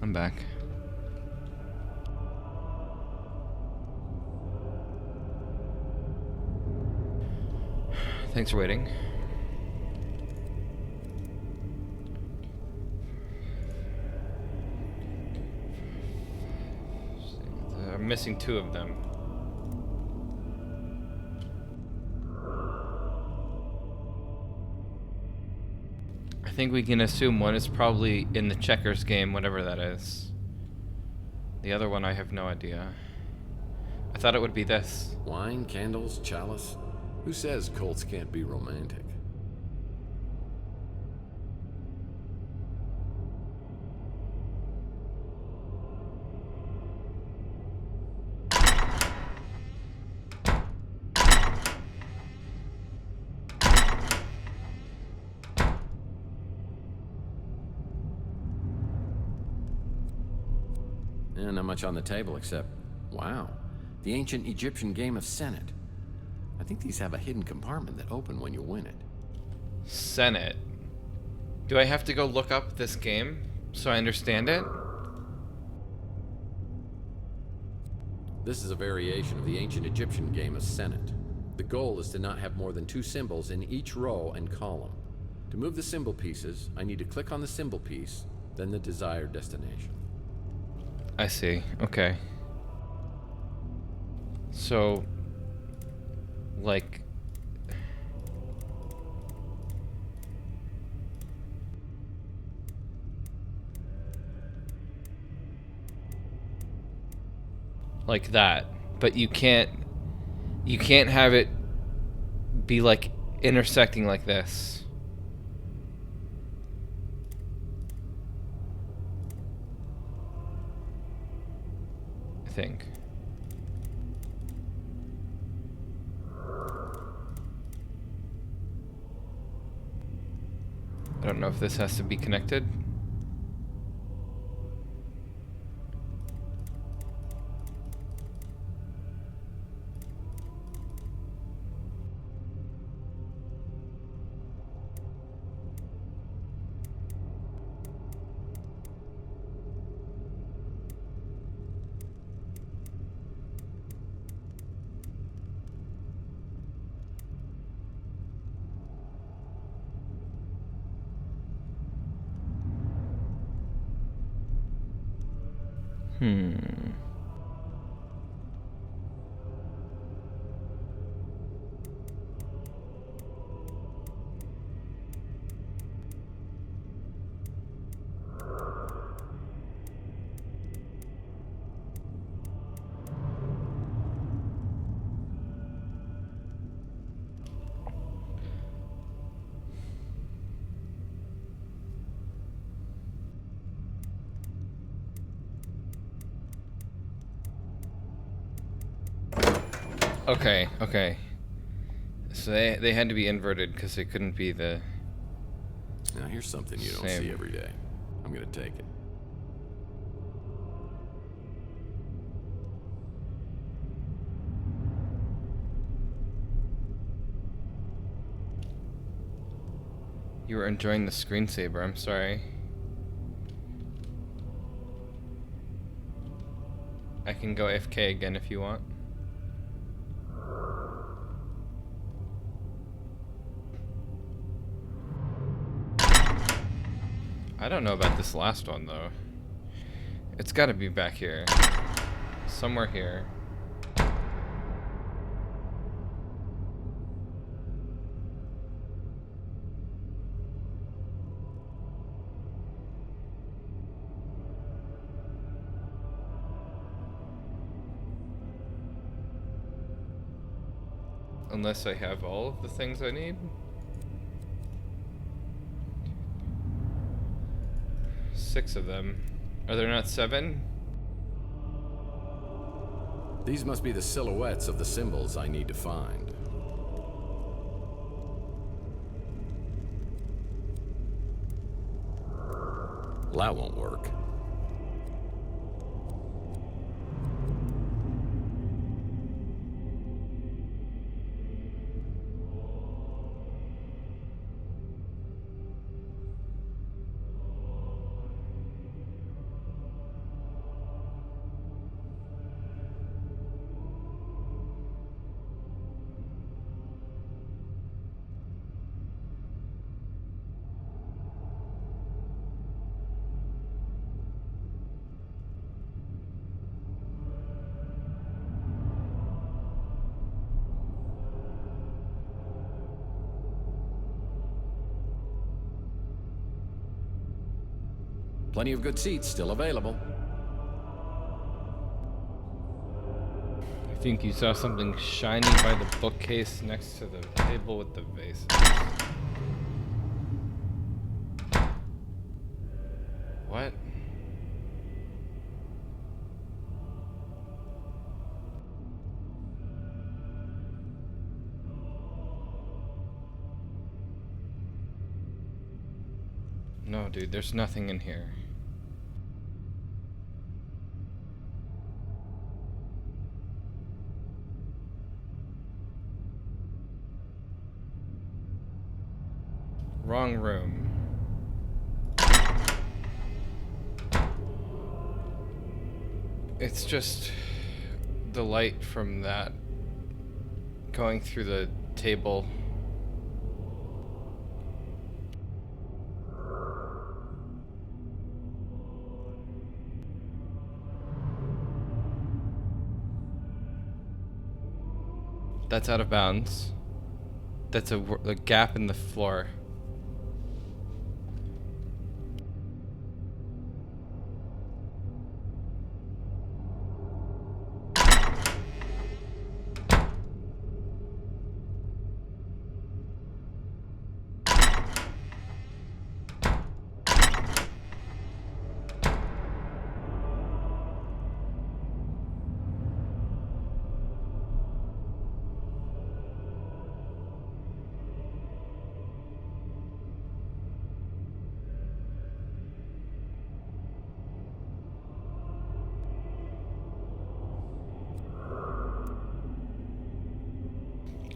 I'm back. Thanks for waiting. I'm missing 2 of them. I think we can assume one is probably in the checkers game, whatever that is. The other one I have no idea. I thought it would be this. Wine, candles, chalice. Who says cults can't be romantic? And not much on the table except, wow, the ancient Egyptian game of Senate. I think these have a hidden compartment that open when you win it. Senate. Do I have to go look up this game so I understand it? This is a variation of the ancient Egyptian game of Senate. The goal is to not have more than 2 symbols in each row and column. To move the symbol pieces, I need to click on the symbol piece, then the desired destination. I see. Okay. So, like... like that. But you can't have it be like intersecting like this. I think. I don't know if this has to be connected. Okay. So they had to be inverted because they couldn't be the... Now here's something you don't see every day. I'm gonna take it. You were enjoying the screensaver, I'm sorry. I can go AFK again if you want. I don't know about this last one though. It's gotta be back here. Somewhere here. Unless I have all of the things I need. 6 of them. Are there not 7? These must be the silhouettes of the symbols I need to find. Well, that won't work. Plenty of good seats still available. I think you saw something shiny by the bookcase next to the table with the vase. What? No, dude, there's nothing in here. Wrong room. It's just the light from that going through the table. That's out of bounds. That's a gap in the floor.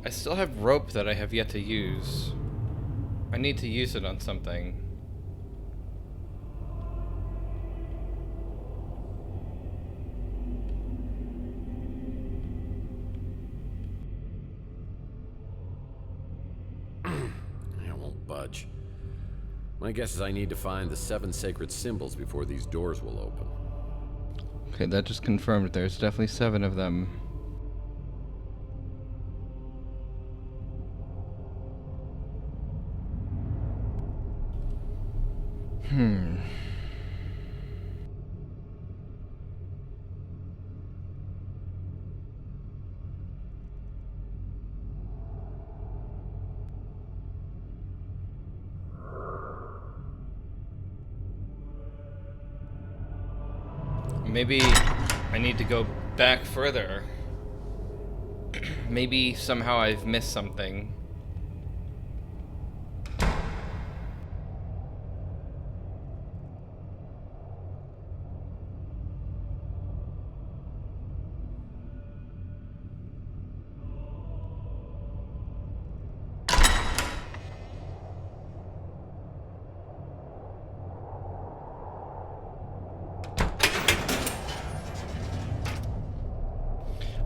I still have rope that I have yet to use. I need to use it on something. I won't budge. My guess is I need to find the 7 sacred symbols before these doors will open. Okay, that just confirmed there's definitely 7 of them. Maybe I need to go back further. Maybe somehow I've missed something.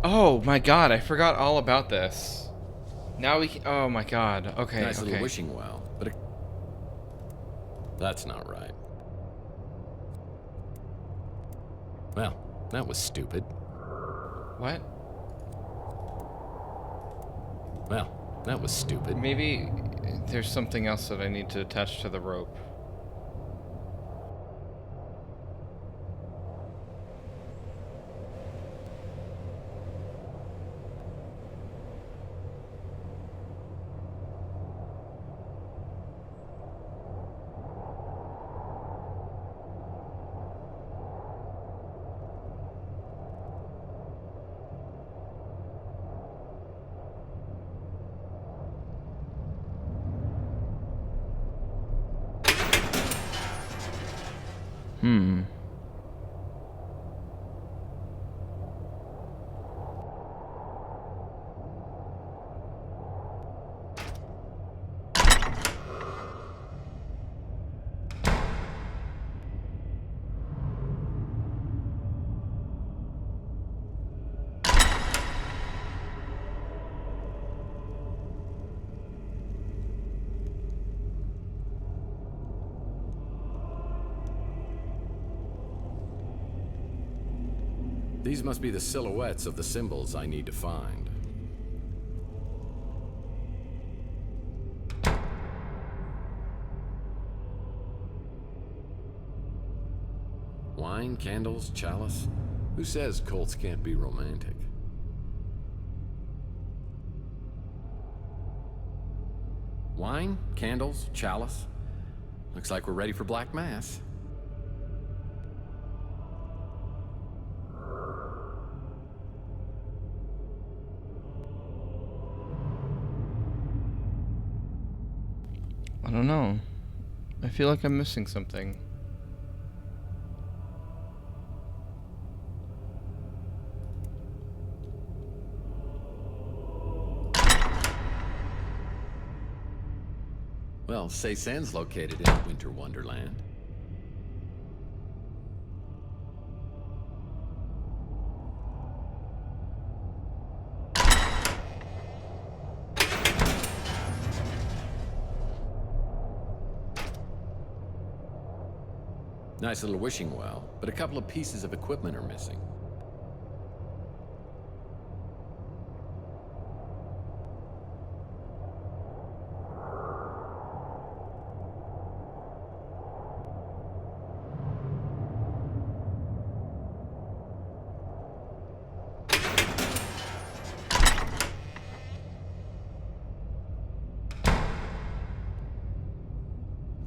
Oh my god, I forgot all about this. Now we can, oh my god, okay, Nice okay. little wishing well, but that's not right. Well, that was stupid. What? Well, that was stupid. Maybe there's something else that I need to attach to the rope. These must be the silhouettes of the symbols I need to find. Wine, candles, chalice. Who says Colts can't be romantic? Wine, candles, chalice. Looks like we're ready for Black Mass. I don't know. I feel like I'm missing something. Well, Cézanne's located in a winter wonderland. Nice little wishing well, but a couple of pieces of equipment are missing.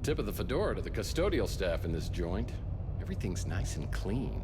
Tip of the fedora to the custodial staff in this joint. Everything's nice and clean.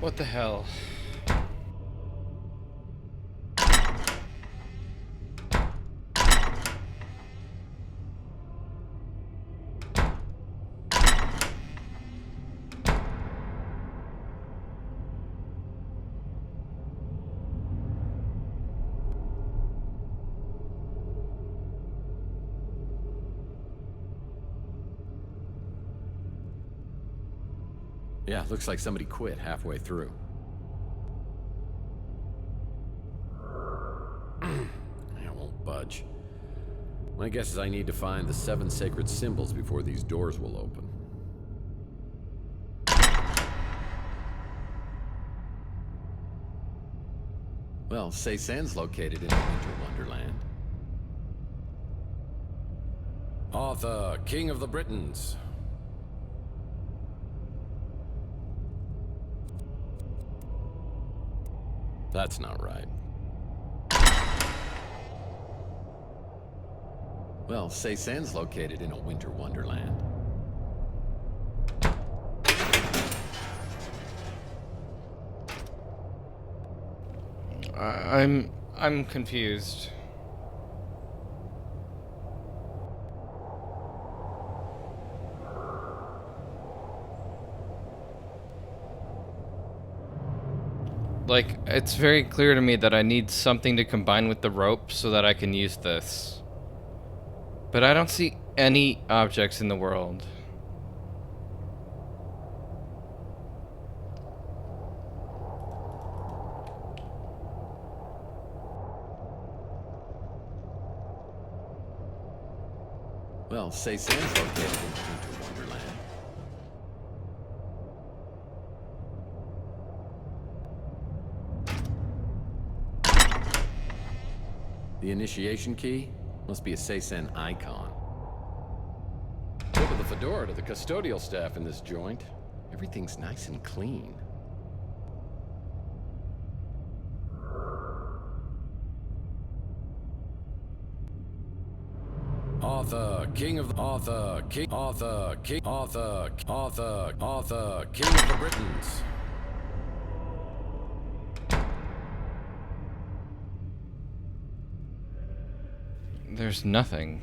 What the hell? Yeah, looks like somebody quit halfway through. I won't budge. My guess is I need to find the 7 sacred symbols before these doors will open. Well, Cézanne's located in a winter wonderland. Arthur, King of the Britons. That's not right. Well, Cézanne's located in a winter wonderland. I'm confused. Like, it's very clear to me that I need something to combine with the rope so that I can use this. But I don't see any objects in the world. Well, Cézanne's located in a winter wonderland. The initiation key must be a Cézanne icon. Tip of the fedora to the custodial staff in this joint. Everything's nice and clean. Arthur, King of Arthur, King Arthur, King Arthur, Arthur, Arthur, King of the Britons. There's nothing.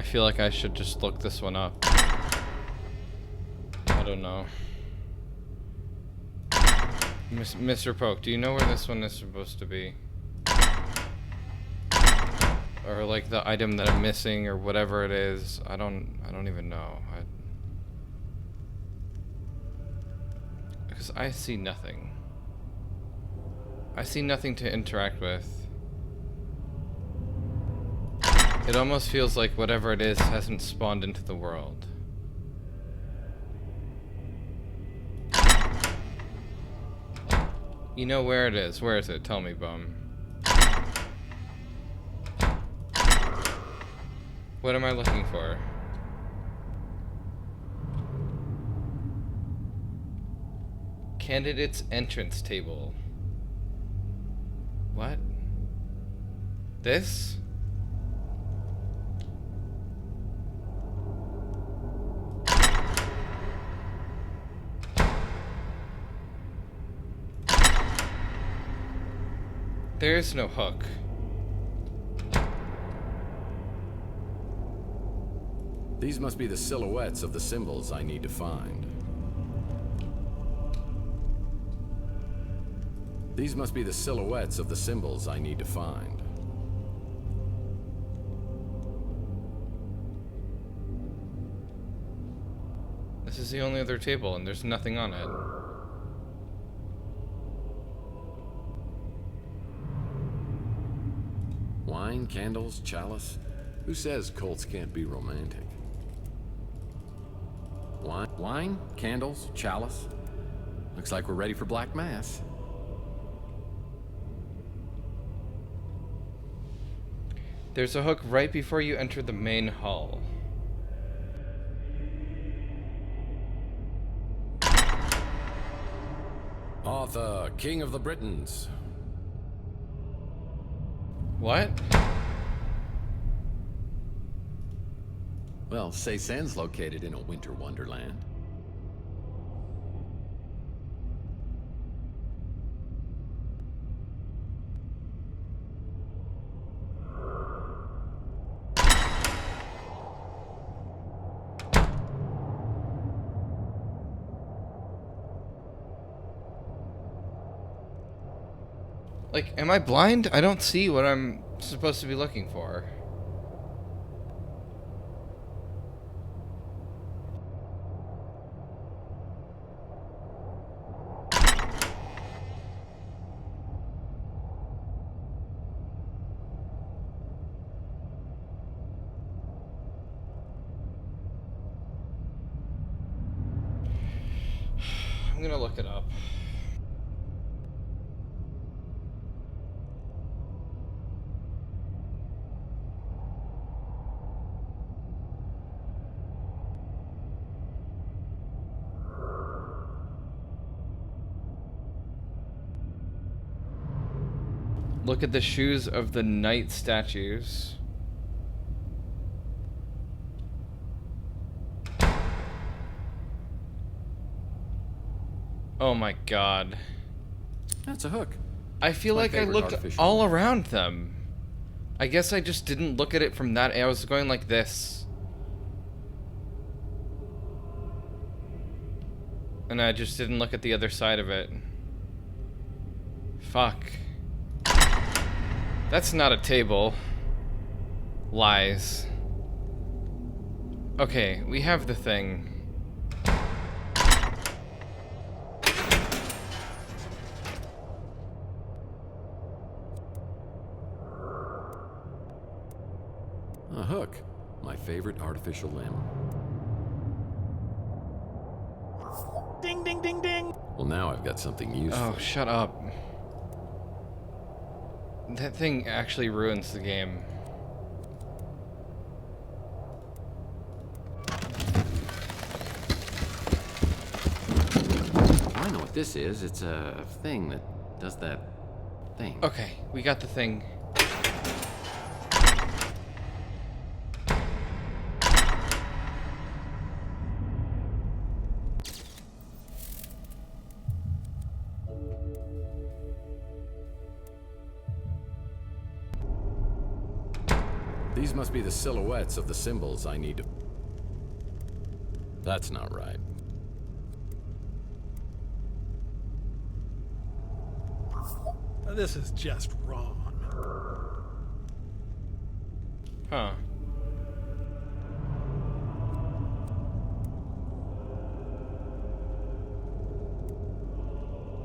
feel like I should just look this one up. I don't know. Mr. Poke, do you know where this one is supposed to be? Or like the item that I'm missing or whatever it is. I don't even know. Because I see nothing. I see nothing to interact with. It almost feels like whatever it is hasn't spawned into the world. You know where it is. Where is it? Tell me, bum. What am I looking for? Candidate's entrance table. What? This? There is no hook. These must be the silhouettes of the symbols I need to find. These must be the silhouettes of the symbols I need to find. This is the only other table, and there's nothing on it. Wine, candles, chalice. Who says cults can't be romantic? Wine, candles, chalice. Looks like we're ready for Black Mass. There's a hook right before you enter the main hall. Arthur, King of the Britons. What? Well, Ceyzanne's located in a winter wonderland. Like, am I blind? I don't see what I'm supposed to be looking for. I'm gonna look it up. Look at the shoes of the knight statues. Oh my god. That's a hook. I feel like I looked all around them. I guess I just didn't look at it from that. I was going like this. And I just didn't look at the other side of it. Fuck. That's not a table. Lies. Okay, we have the thing. A hook. My favorite artificial limb. Ding, ding, ding, ding. Well, now I've got something useful. Oh, shut up. That thing actually ruins the game. I know what this is. It's a thing that does that thing. Okay, we got the thing. These must be the silhouettes of the symbols I need to... That's not right. This is just wrong. Huh.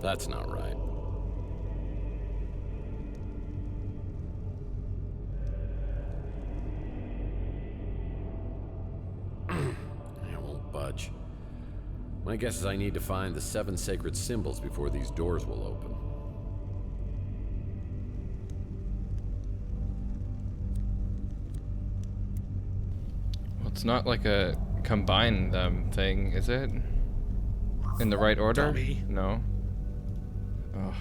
That's not right. I won't budge. My guess is I need to find the 7 sacred symbols before these doors will open. Well, it's not like a combine them thing, is it? In the right order? Dummy. No. Oh.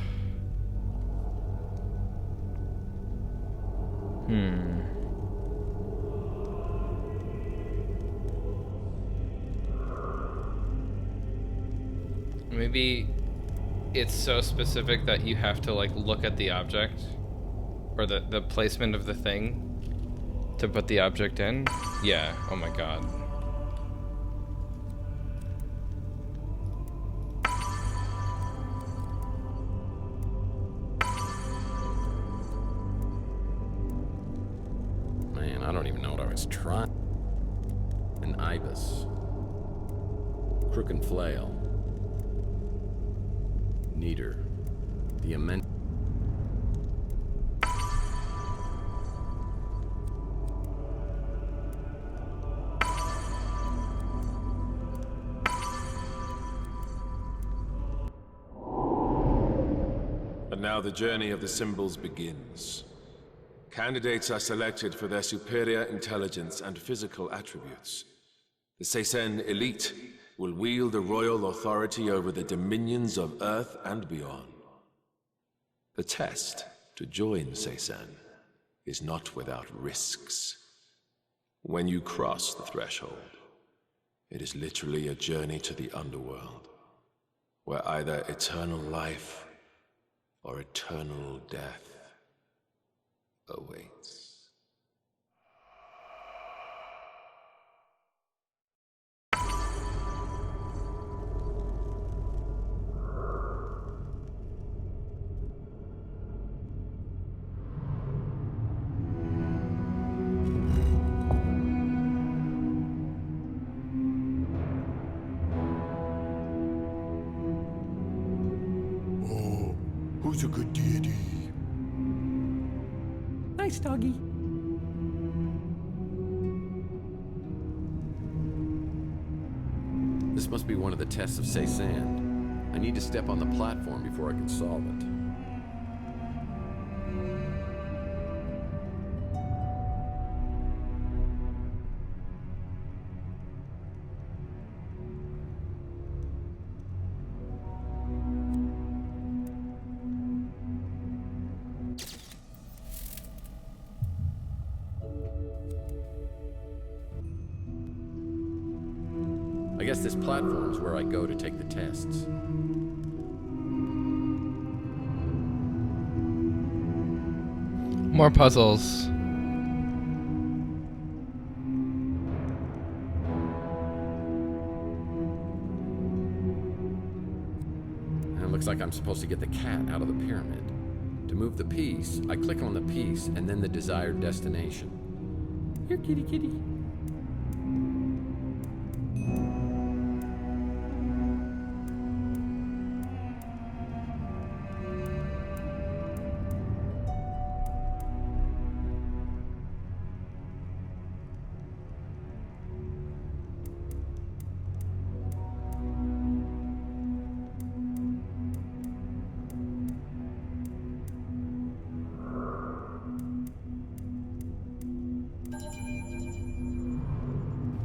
Maybe it's so specific that you have to like look at the object or the placement of the thing to put the object in. Yeah, oh my god. Man, I don't even know what I was trying. An ibis. Crook and flail. Neater. The immense... And now the journey of the symbols begins. Candidates are selected for their superior intelligence and physical attributes. The Seysen elite will wield a royal authority over the dominions of Earth and beyond. The test to join Seysen is not without risks. When you cross the threshold, it is literally a journey to the underworld, where either eternal life or eternal death awaits. Oh, who's a good deity? Nice doggy. This must be one of the tests of Seysan. I need to step on the platform before I can solve it. I guess this platform's where I go to take the tests. More puzzles. And it looks like I'm supposed to get the cat out of the pyramid. To move the piece, I click on the piece and then the desired destination. Here, kitty, kitty.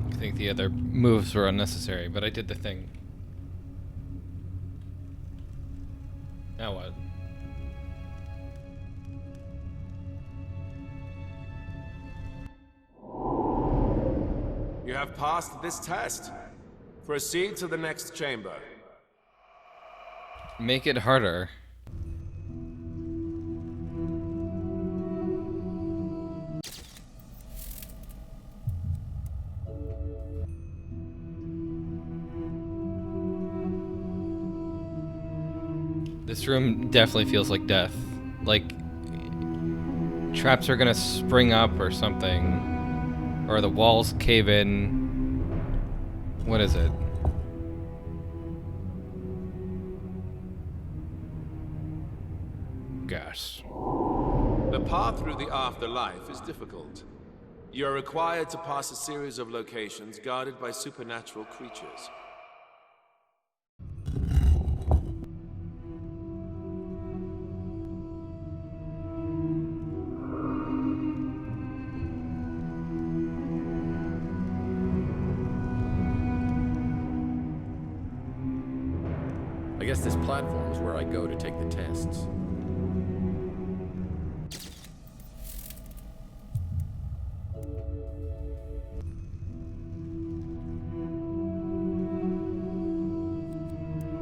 I think the other moves were unnecessary, but I did the thing. Now what? You have passed this test. Proceed to the next chamber. Make it harder. This room definitely feels like death. Like traps are gonna spring up or something. Or the walls cave in. What is it? Gosh. The path through the afterlife is difficult. You are required to pass a series of locations guarded by supernatural creatures. I guess this platform is where I go to take the tests.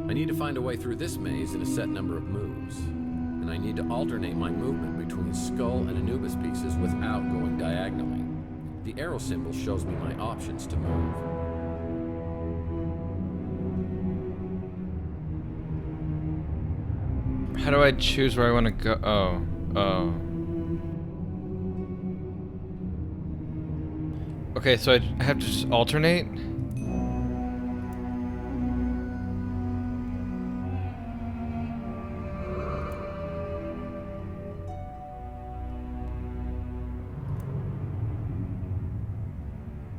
I need to find a way through this maze in a set number of moves. And I need to alternate my movement between skull and Anubis pieces without going diagonally. The arrow symbol shows me my options to move. How do I choose where I want to go? Oh. Okay, so I have to just alternate?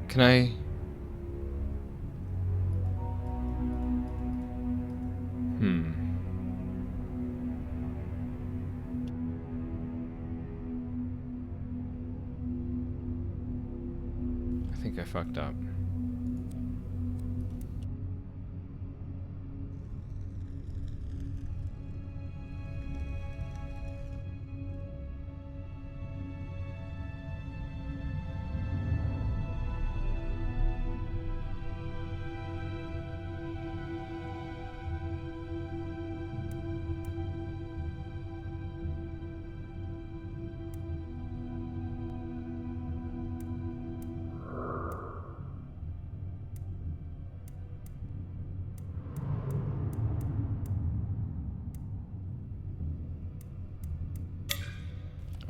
Can I? I think I fucked up.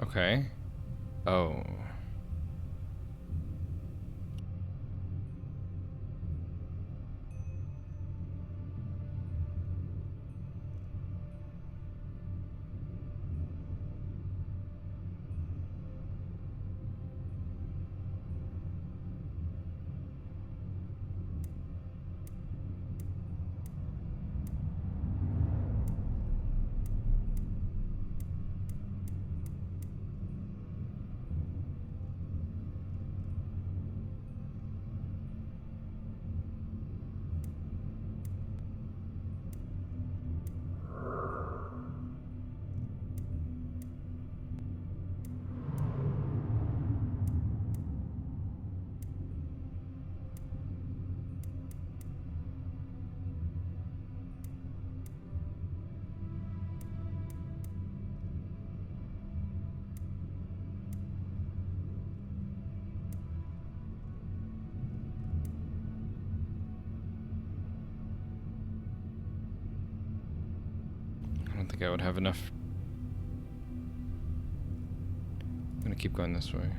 Okay. Oh. I don't think I would have enough. I'm gonna keep going this way.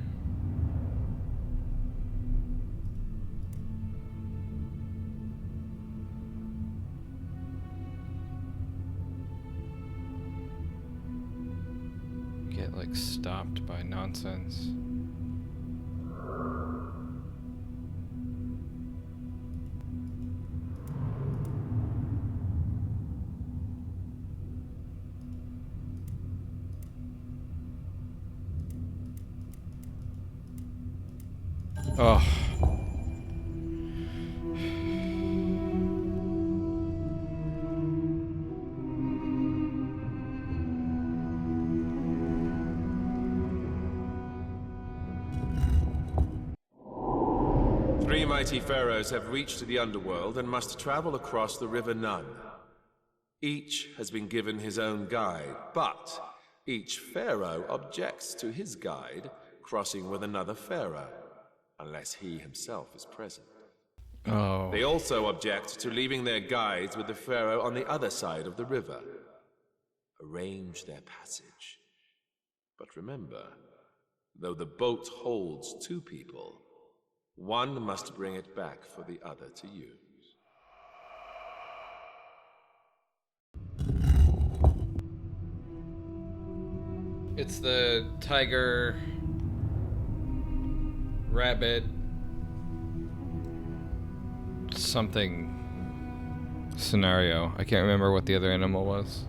Get like stopped by nonsense. Oh. Three mighty pharaohs have reached the underworld and must travel across the River Nun. Each has been given his own guide, but each pharaoh objects to his guide crossing with another pharaoh, unless he himself is present. Oh. They also object to leaving their guides with the pharaoh on the other side of the river. arrange their passage. But remember, though the boat holds 2 people, one must bring it back for the other to use. It's the tiger, rabbit, something scenario. I can't remember what the other animal was.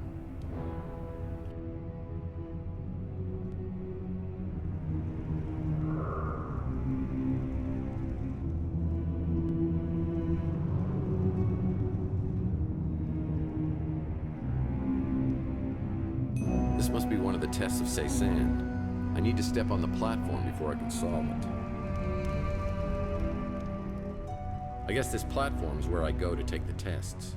This must be one of the tests of Cézanne. I need to step on the platform before I can solve it. I guess this platform is where I go to take the tests.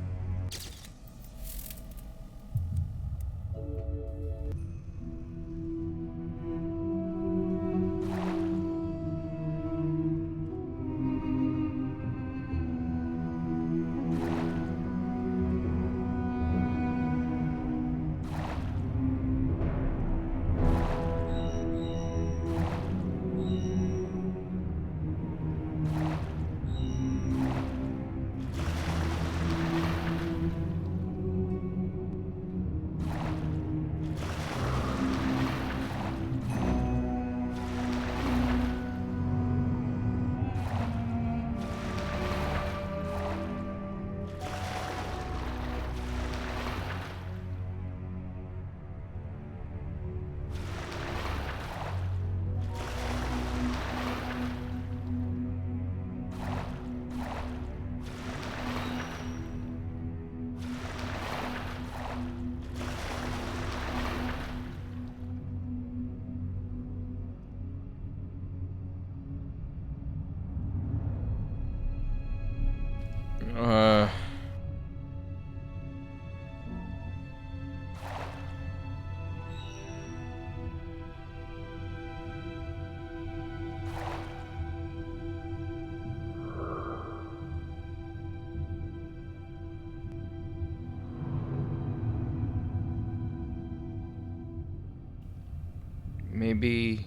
Maybe...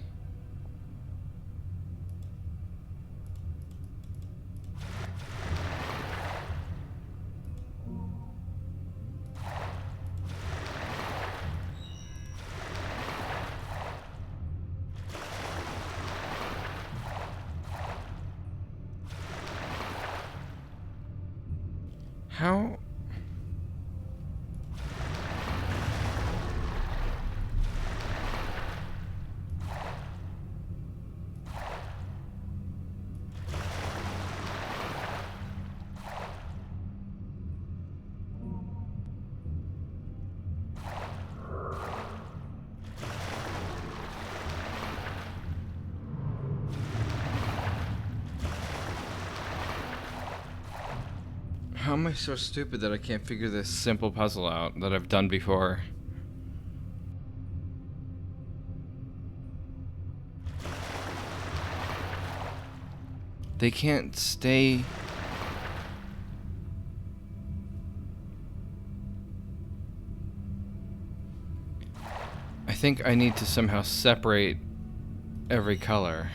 How... How am I so stupid that I can't figure this simple puzzle out that I've done before? They can't stay... I think I need to somehow separate every color.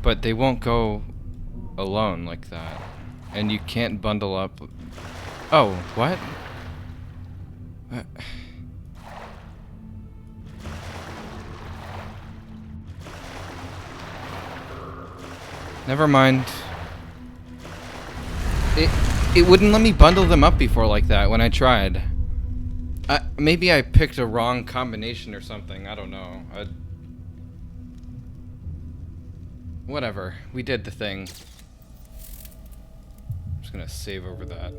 But they won't go alone like that. And you can't bundle up... Oh, what? Never mind. It wouldn't let me bundle them up before like that when I tried. Maybe I picked a wrong combination or something. I don't know. Whatever. We did the thing. I'm just gonna save over that.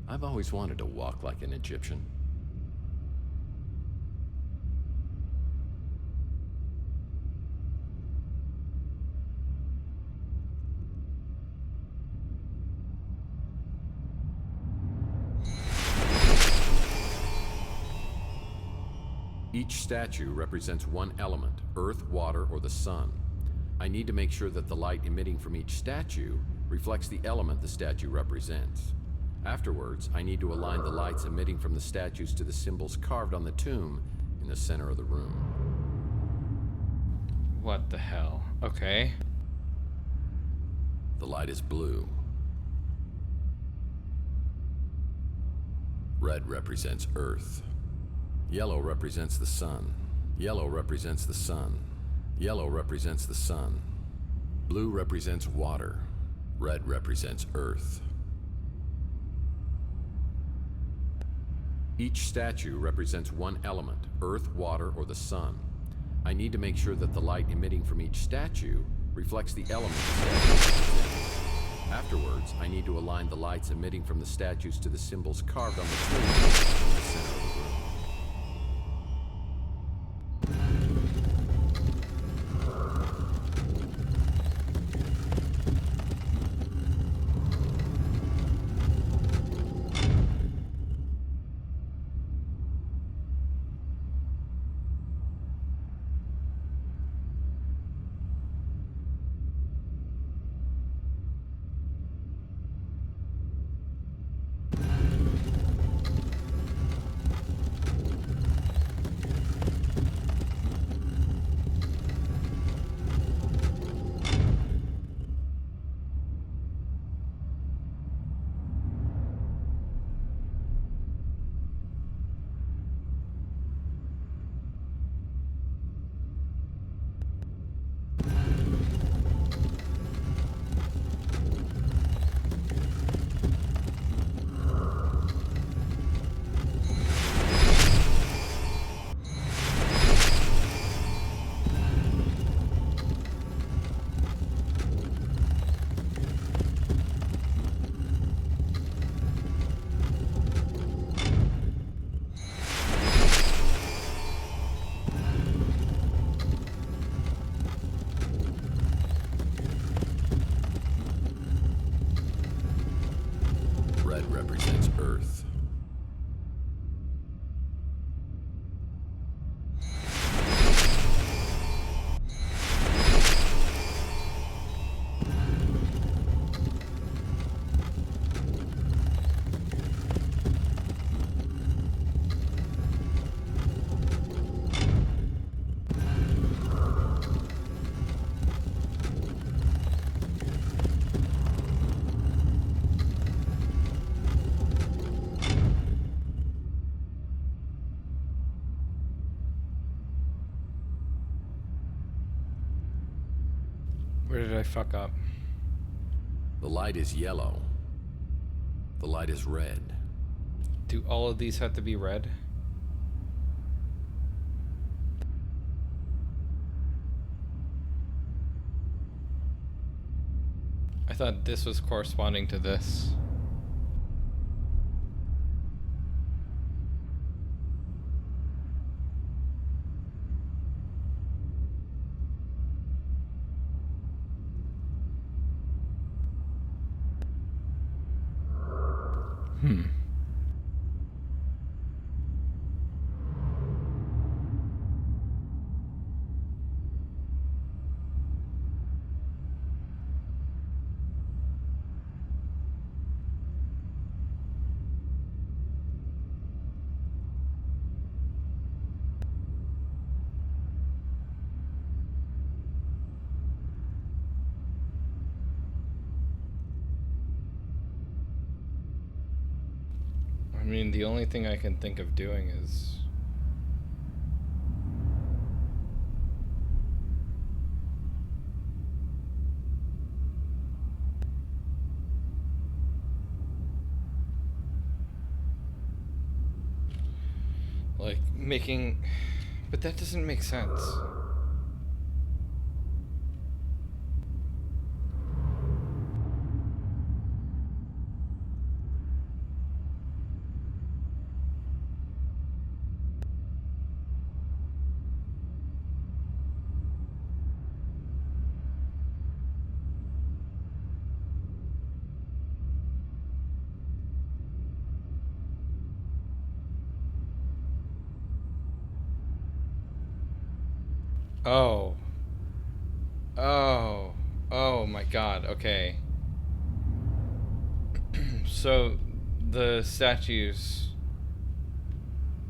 I've always wanted to walk like an Egyptian. Each statue represents one element, earth, water, or the sun. I need to make sure that the light emitting from each statue reflects the element the statue represents. Afterwards, I need to align the lights emitting from the statues to the symbols carved on the tomb in the center of the room. What the hell? Okay. The light is blue. Red represents Earth. Yellow represents the sun. Yellow represents the sun. Yellow represents the sun. Blue represents water. Red represents Earth. Each statue represents one element, earth, water, or the sun. I need to make sure that the light emitting from each statue reflects the element the statue represents. Afterwards, I need to align the lights emitting from the statues to the symbols carved on the tomb in the center of the room. Red represents Earth. Where did I fuck up? The light is yellow. The light is red. Do all of these have to be red? I thought this was corresponding to this. I mean, the only thing I can think of doing is... like, making... But that doesn't make sense. Oh. Oh. Oh my god, okay. So, the statues...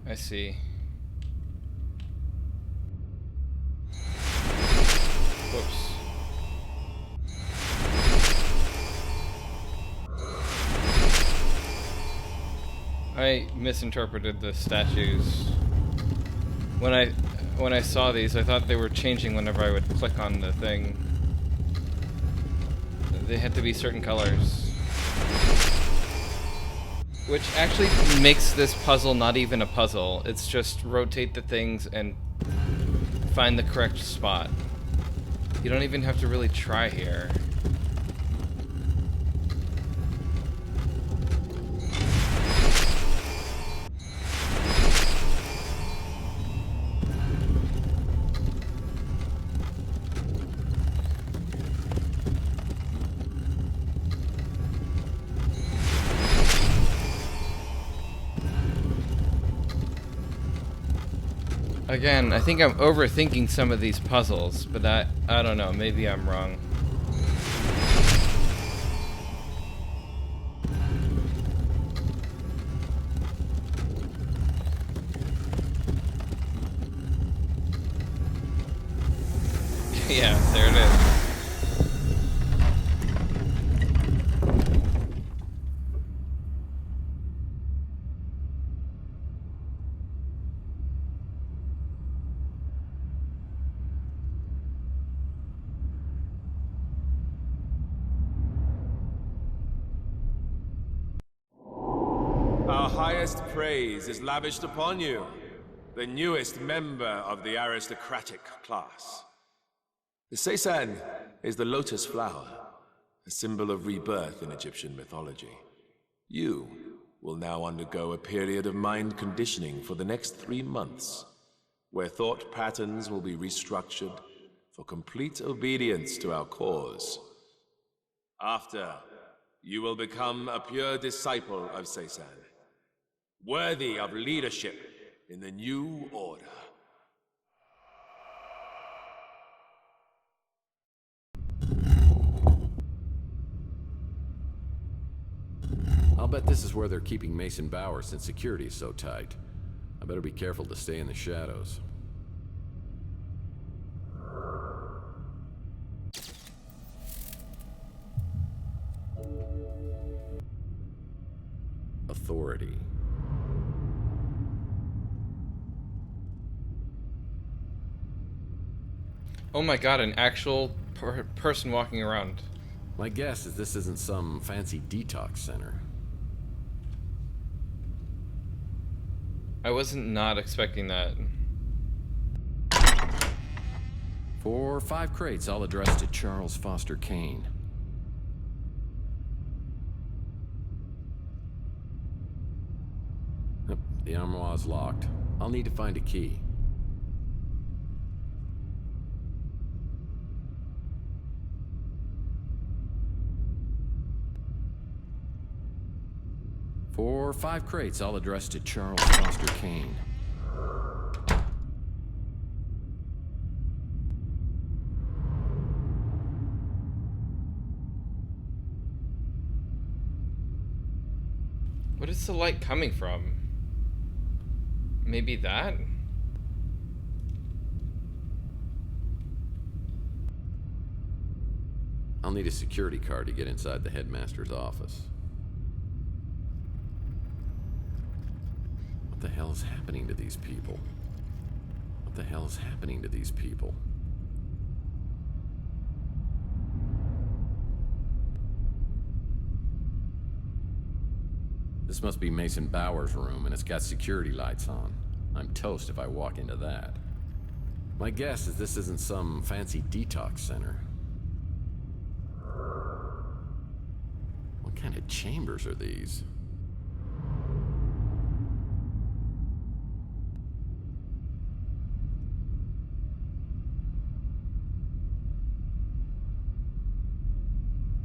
I see. Whoops. I misinterpreted the statues. When I saw these, I thought they were changing whenever I would click on the thing. They had to be certain colors. Which actually makes this puzzle not even a puzzle. It's just rotate the things and find the correct spot. You don't even have to really try here. Again, I think I'm overthinking some of these puzzles, but I don't know, maybe I'm wrong. Yeah, there it is. Our highest praise is lavished upon you, the newest member of the aristocratic class. The seisan is the lotus flower, a symbol of rebirth in Egyptian mythology. You will now undergo a period of mind conditioning for the next 3 months, where thought patterns will be restructured for complete obedience to our cause. After, you will become a pure disciple of Seisan, worthy of leadership in the new order. I'll bet this is where they're keeping Mason Bowers since security is so tight. I better be careful to stay in the shadows. Authority. Oh my god, an actual person walking around. My guess is this isn't some fancy detox center. I wasn't not expecting that. 4 or 5 crates, all addressed to Charles Foster Kane. Yep, the armoire's locked. I'll need to find a key. Four or 5 crates, all addressed to Charles Foster Kane. What is the light coming from? Maybe that? I'll need a security card to get inside the headmaster's office. What the hell is happening to these people? What the hell is happening to these people? This must be Mason Bowers' room, and it's got security lights on. I'm toast if I walk into that. My guess is this isn't some fancy detox center. What kind of chambers are these?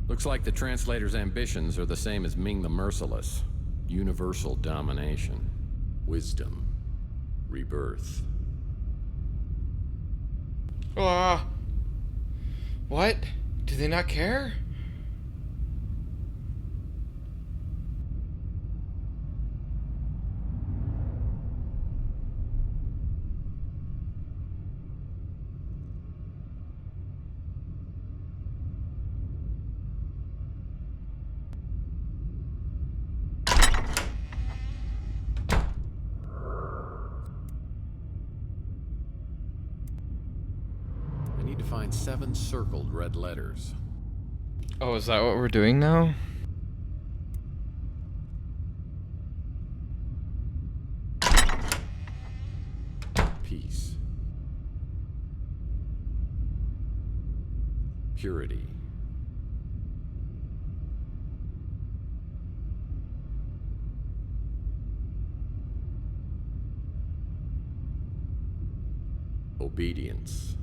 Looks like the translator's ambitions are the same as Ming the Merciless. Universal domination. Wisdom. Rebirth. Ah! What? Do they not care? I need to find 7 circled red letters. Oh, is that what we're doing now? Peace. Purity. Obedience.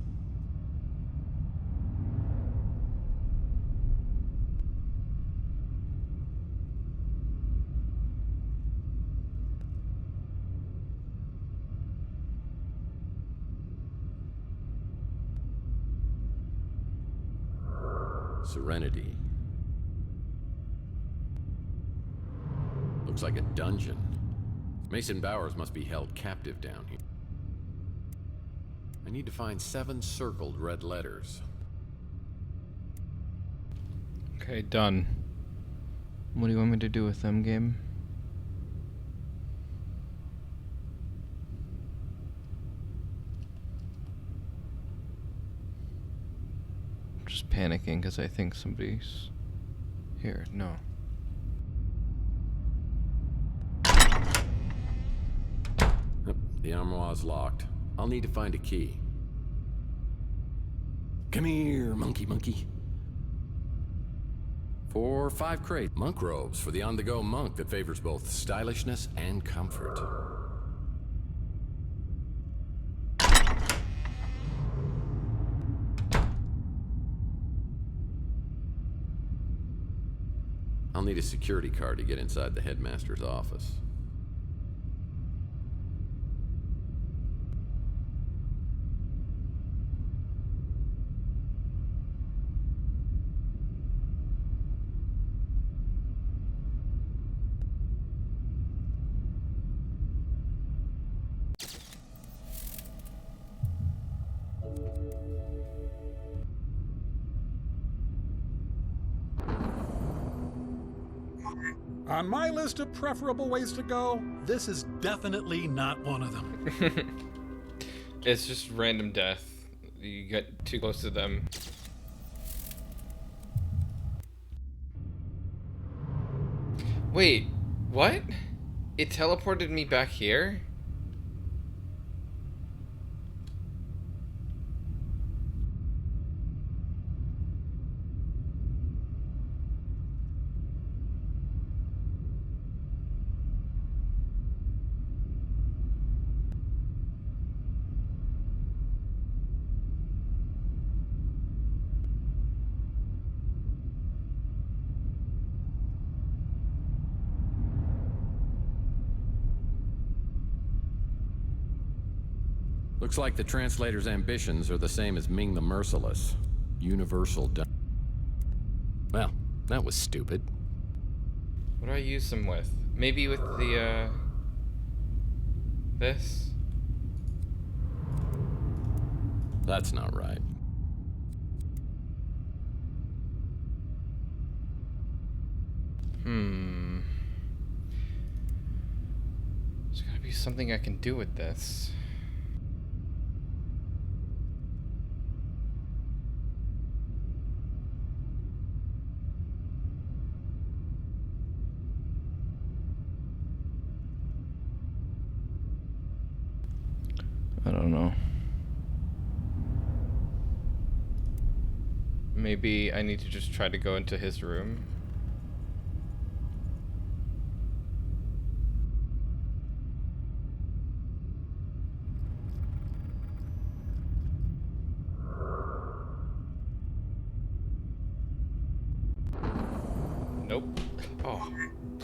Serenity. Looks like a dungeon. Mason Bowers must be held captive down here. I need to find 7 circled red letters. Okay, done. What do you want me to do with them, game? I'm just panicking because I think somebody's here. No. The armoire is locked. I'll need to find a key. Come here, monkey. 4 or 5 crates. Monk robes for the on-the-go monk that favors both stylishness and comfort. I'll need a security card to get inside the headmaster's office. On my list of preferable ways to go, this is definitely not one of them. It's just random death. You get too close to them. Wait, what? It teleported me back here? Looks like the translator's ambitions are the same as Ming the Merciless. Universal Well, that was stupid. What do I use them with? Maybe with the, this? That's not right. There's gotta be something I can do with this. I don't know. Maybe I need to just try to go into his room. Nope. Oh.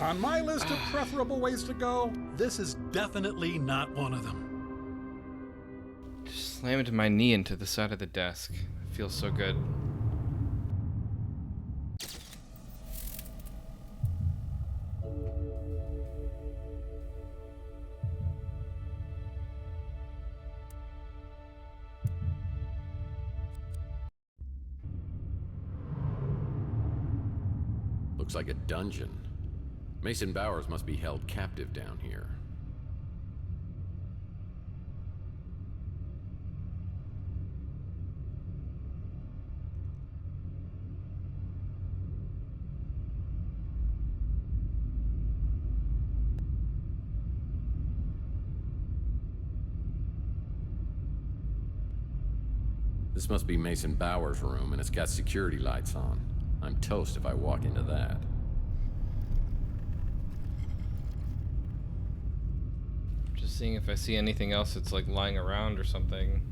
On my list of preferable ways to go, this is definitely not one of them. Just slammed my knee into the side of the desk. It feels so good. Looks like a dungeon. Mason Bowers must be held captive down here. This must be Mason Bowers' room, and it's got security lights on. I'm toast if I walk into that. Just seeing if I see anything else that's like lying around or something.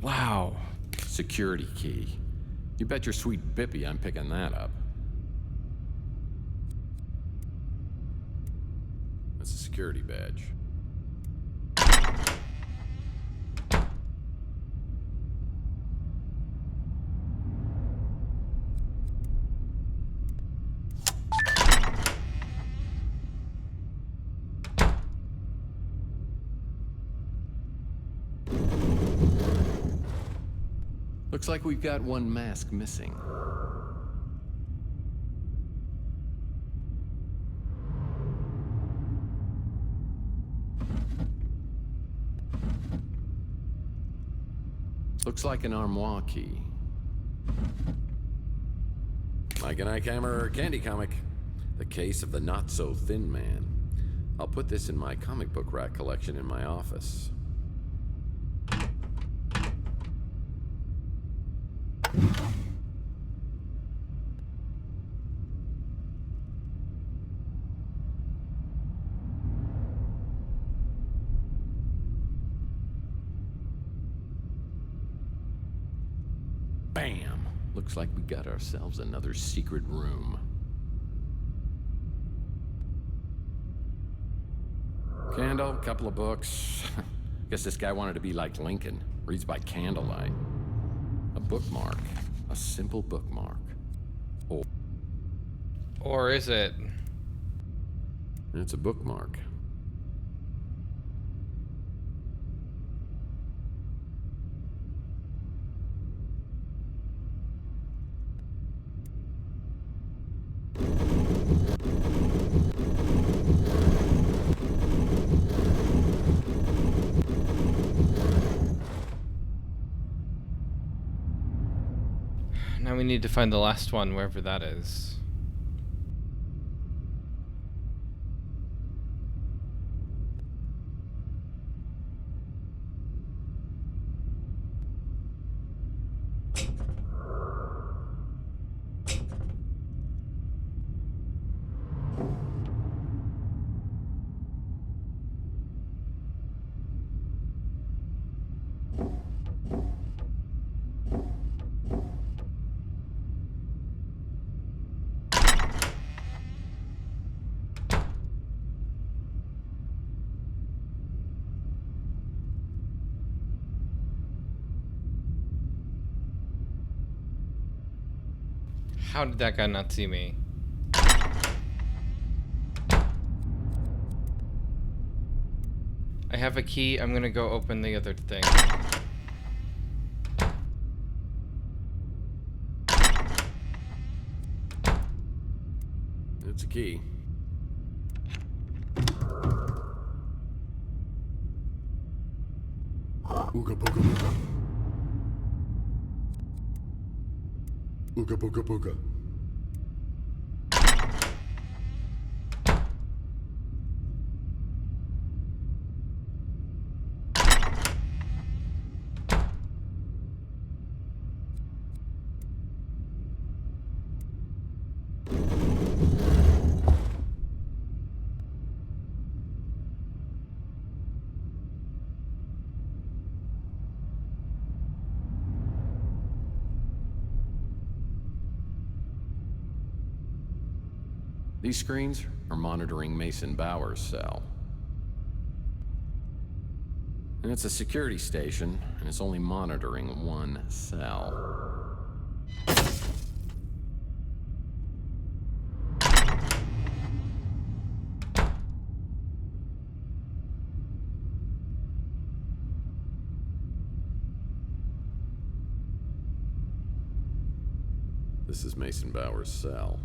Wow. Security key. You bet your sweet Bippy I'm picking that up. That's a security badge. Looks like we've got one mask missing. Looks like an armoire key. Mike and Ike Hammer candy comic. The Case of the Not-So-Thin Man. I'll put this in my comic book rack collection in my office. Bam! Looks like we got ourselves another secret room. Candle, couple of books. Guess this guy wanted to be like Lincoln. Reads by candlelight. A bookmark. A simple bookmark. Or is it? It's a bookmark. Now we need to find the last one, wherever that is. How did that guy not see me? I have a key. I'm gonna go open the other thing. It's a key. Ooga booga booga. Ooga booga booga. These screens are monitoring Mason Bowers' cell. And it's a security station, and it's only monitoring one cell. This is Mason Bauer's cell.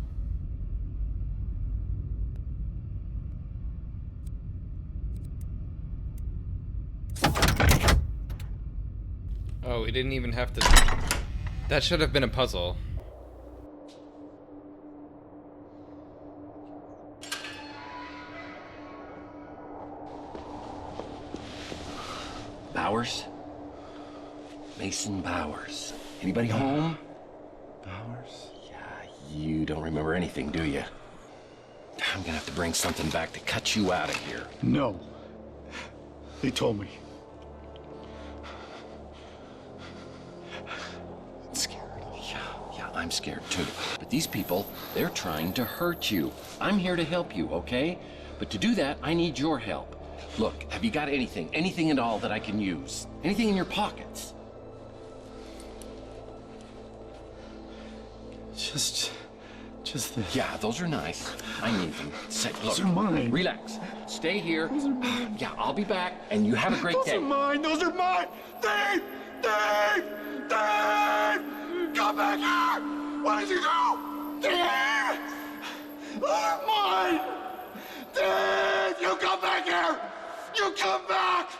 Oh, we didn't even have to... That should have been a puzzle. Bowers? Mason Bowers. Anybody home? Bowers? Yeah, you don't remember anything, do you? I'm gonna have to bring something back to cut you out of here. No. They told me. I'm scared. Yeah, I'm scared too. But these people, they're trying to hurt you. I'm here to help you, okay? But to do that, I need your help. Look, have you got anything? Anything at all that I can use? Anything in your pockets? Just this. Yeah, those are nice. I need them. Say, look, Those are mine. Relax. Stay here. Those are mine. Yeah, I'll be back, and you have a great Those day. are mine! Those are mine! Dave! Dave! Dave! Come back here! What did you do? Dave! Those are mine! Dave! You come back here! You come back!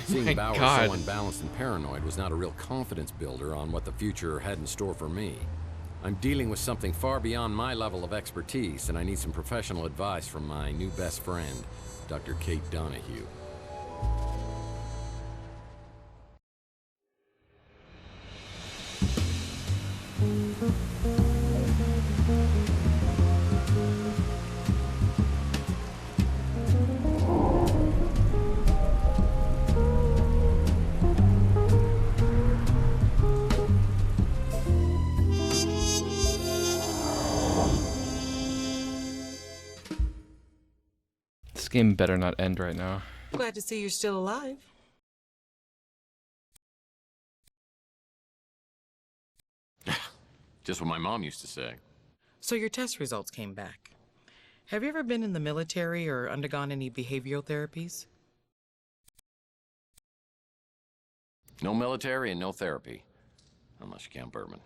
Seeing my Bauer God. so unbalanced and paranoid was not a real confidence builder on what the future had in store for me. I'm dealing with something far beyond my level of expertise, and I need some professional advice from my new best friend, Dr. Kate Donahue. This game better not end right now. Glad to see you're still alive. Just what my mom used to say. So your test results came back. Have you ever been in the military or undergone any behavioral therapies? No military and no therapy. Unless you count bourbon.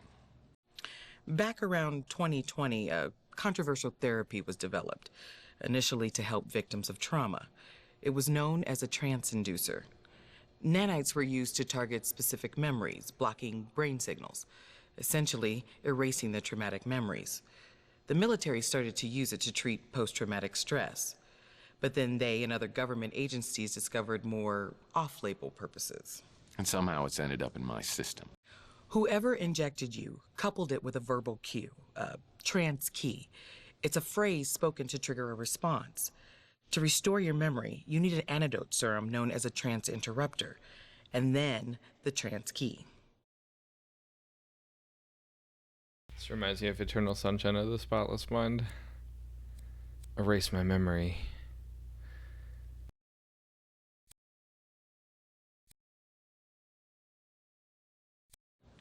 Back around 2020, a controversial therapy was developed, initially to help victims of trauma. It was known as a trance inducer. Nanites were used to target specific memories, blocking brain signals, essentially erasing the traumatic memories. The military started to use it to treat post-traumatic stress, but then they and other government agencies discovered more off-label purposes. And somehow it's ended up in my system. Whoever injected you coupled it with a verbal cue, a trance key. It's a phrase spoken to trigger a response. To restore your memory, you need an antidote serum known as a trance interrupter, and then the trance key. This reminds me of Eternal Sunshine of the Spotless Mind. Erase my memory.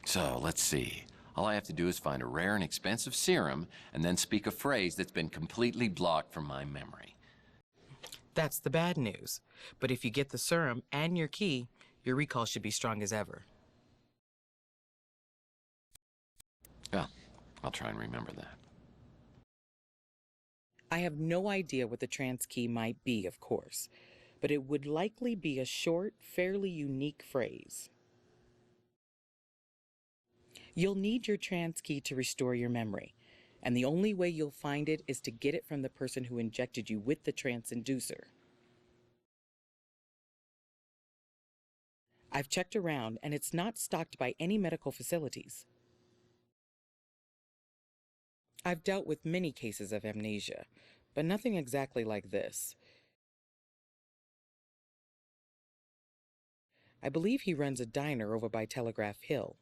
So, let's see. All I have to do is find a rare and expensive serum and then speak a phrase that's been completely blocked from my memory. That's the bad news. But if you get the serum and your key, your recall should be strong as ever. Well, I'll try and remember that. I have no idea what the trance key might be, of course, but it would likely be a short, fairly unique phrase. You'll need your trance key to restore your memory, and the only way you'll find it is to get it from the person who injected you with the trance inducer. I've checked around, and it's not stocked by any medical facilities. I've dealt with many cases of amnesia, but nothing exactly like this. I believe he runs a diner over by Telegraph Hill.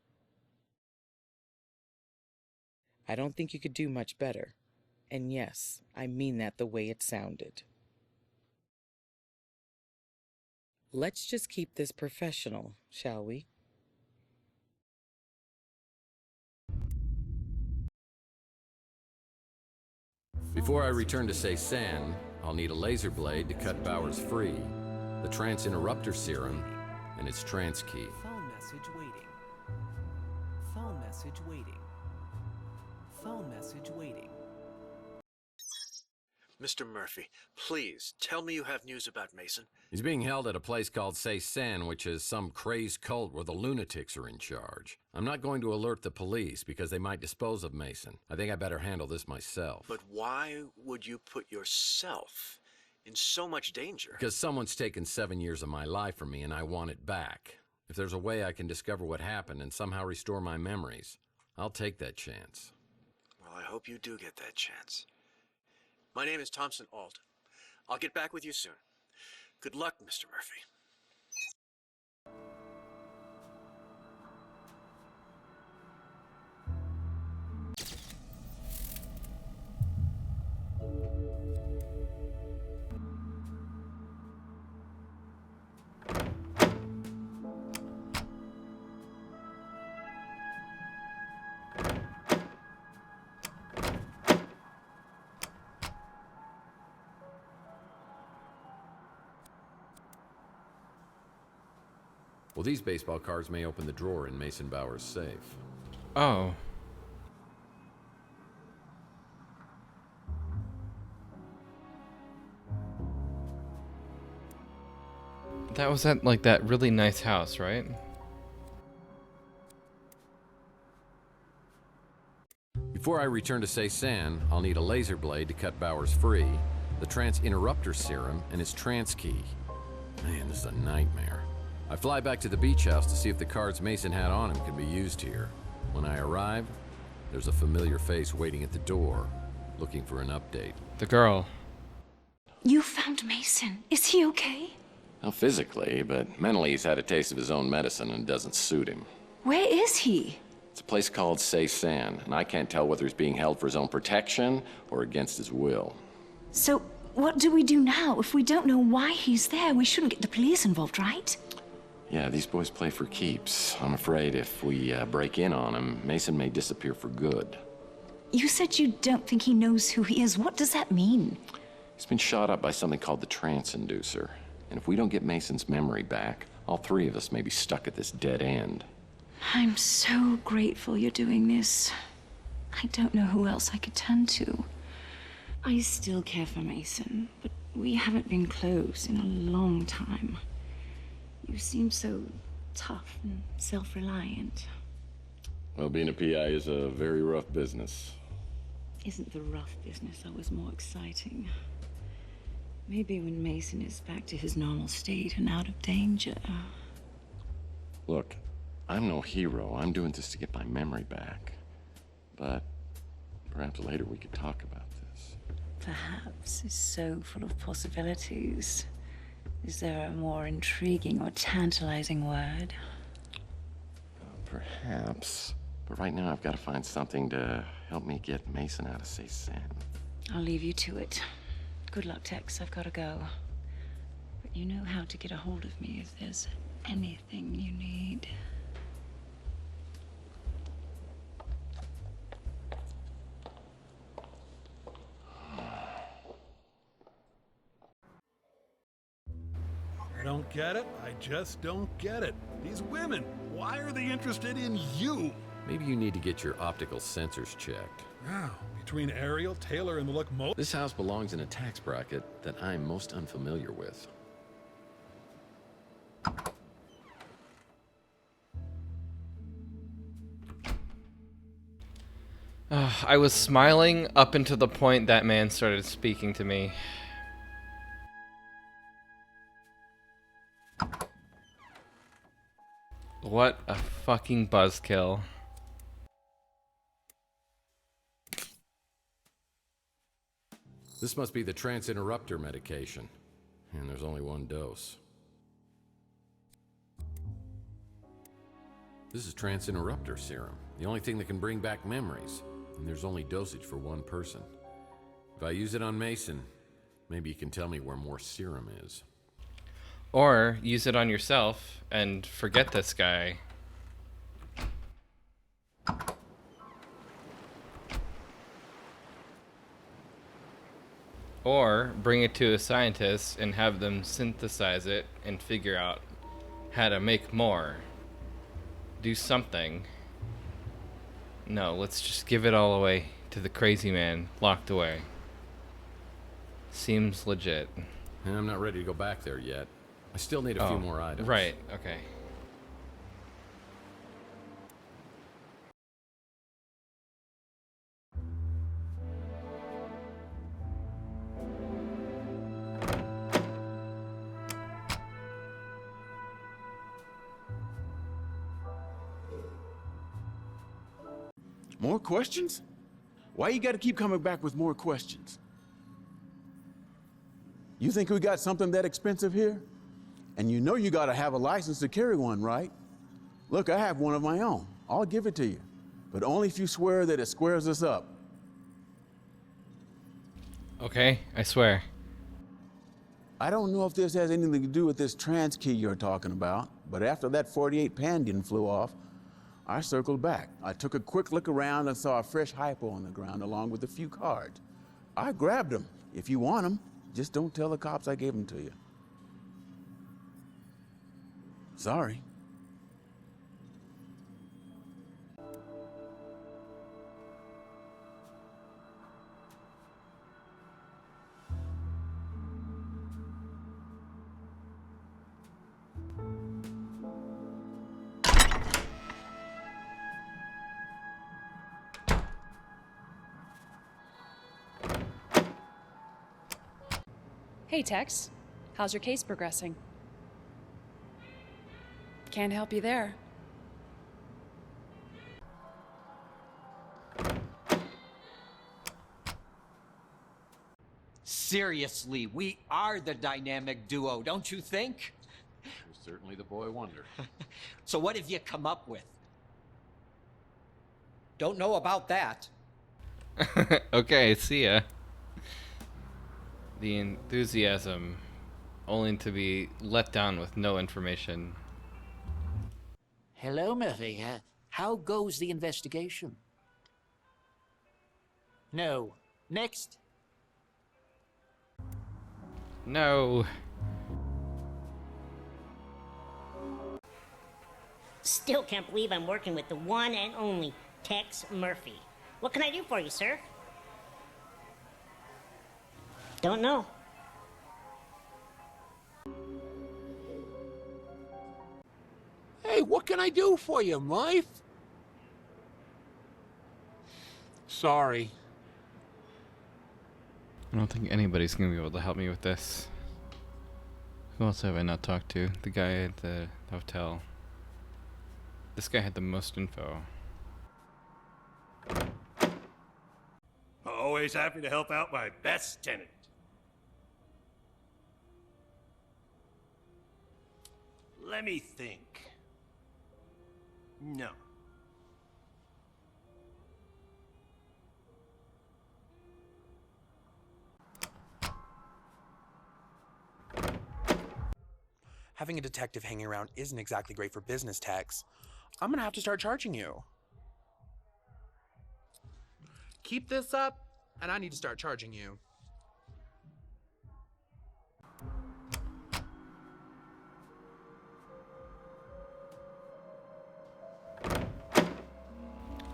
I don't think you could do much better. And yes, I mean that the way it sounded. Let's just keep this professional, shall we? Before I return to Cézanne, I'll need a laser blade to cut Bowers free, the trance interrupter serum, and its trance key. Phone message waiting. Phone message waiting. Phone message waiting. Mr. Murphy, please, tell me you have news about Mason. He's being held at a place called Cézanne, which is some crazed cult where the lunatics are in charge. I'm not going to alert the police because they might dispose of Mason. I think I better handle this myself. But why would you put yourself in so much danger? Because someone's taken 7 years of my life from me and I want it back. If there's a way I can discover what happened and somehow restore my memories, I'll take that chance. Well, I hope you do get that chance. My name is Thompson Alt. I'll get back with you soon. Good luck, Mr. Murphy. Well, these baseball cards may open the drawer in Mason Bowers' safe. Oh. That was at, like, that really nice house, right? Before I return to Cézanne, I'll need a laser blade to cut Bowers free, the trance interrupter serum, and its trance key. Man, this is a nightmare. I fly back to the beach house to see if the cards Mason had on him can be used here. When I arrive, there's a familiar face waiting at the door, looking for an update. The girl. You found Mason. Is he okay? Well, physically, but mentally he's had a taste of his own medicine and it doesn't suit him. Where is he? It's a place called Cézanne, and I can't tell whether he's being held for his own protection or against his will. So, what do we do now? If we don't know why he's there, we shouldn't get the police involved, right? Yeah, these boys play for keeps. I'm afraid if we break in on him, Mason may disappear for good. You said you don't think he knows who he is. What does that mean? He's been shot up by something called the trance inducer. And if we don't get Mason's memory back, all three of us may be stuck at this dead end. I'm so grateful you're doing this. I don't know who else I could turn to. I still care for Mason, but we haven't been close in a long time. You seem so tough and self-reliant. Well, being a PI is a very rough business. Isn't the rough business always more exciting? Maybe when Mason is back to his normal state and out of danger. Look, I'm no hero. I'm doing this to get my memory back. But perhaps later we could talk about this. Perhaps is so full of possibilities. Is there a more intriguing or tantalizing word? Perhaps. But right now I've got to find something to help me get Mason out of Cézanne. I'll leave you to it. Good luck, Tex. I've got to go. But you know how to get a hold of me if there's anything you need. I don't get it. I just don't get it. These women, why are they interested in you? Maybe you need to get your optical sensors checked. Wow, between Ariel, Taylor, and the locomotive. This house belongs in a tax bracket that I'm most unfamiliar with. I was smiling up until the point that man started speaking to me. What a fucking buzzkill. This must be the trance interrupter medication. And there's only one dose. This is trance interrupter serum. The only thing that can bring back memories. And there's only dosage for one person. If I use it on Mason, maybe you can tell me where more serum is. Or use it on yourself and forget this guy. Or bring it to a scientist and have them synthesize it and figure out how to make more. Do something. No, let's just give it all away to the crazy man locked away. Seems legit. And I'm not ready to go back there yet. I still need a few more items. Right, okay. More questions? Why you gotta keep coming back with more questions? You think we got something that expensive here? And you know you gotta have a license to carry one, right? Look, I have one of my own. I'll give it to you. But only if you swear that it squares us up. Okay, I swear. I don't know if this has anything to do with this trans key you're talking about, but after that 48 Pandian flew off, I circled back. I took a quick look around and saw a fresh hypo on the ground along with a few cards. I grabbed them. If you want them, just don't tell the cops I gave them to you. Sorry. Hey, Tex. How's your case progressing? Can't help you there. Seriously, we are the dynamic duo, don't you think? You're certainly the boy wonder. So what have you come up with? Don't know about that. Okay, see ya. The enthusiasm, only to be let down with no information. Hello, Murphy. How goes the investigation? No. Next. No. Still can't believe I'm working with the one and only Tex Murphy. What can I do for you, sir? Don't know. Hey, what can I do for you, Murph? Sorry. I don't think anybody's gonna be able to help me with this. Who else have I not talked to? The guy at the hotel. This guy had the most info. Always happy to help out my best tenant. Let me think. No. Having a detective hanging around isn't exactly great for business, Tex. I'm gonna have to start charging you. Keep this up, and I need to start charging you.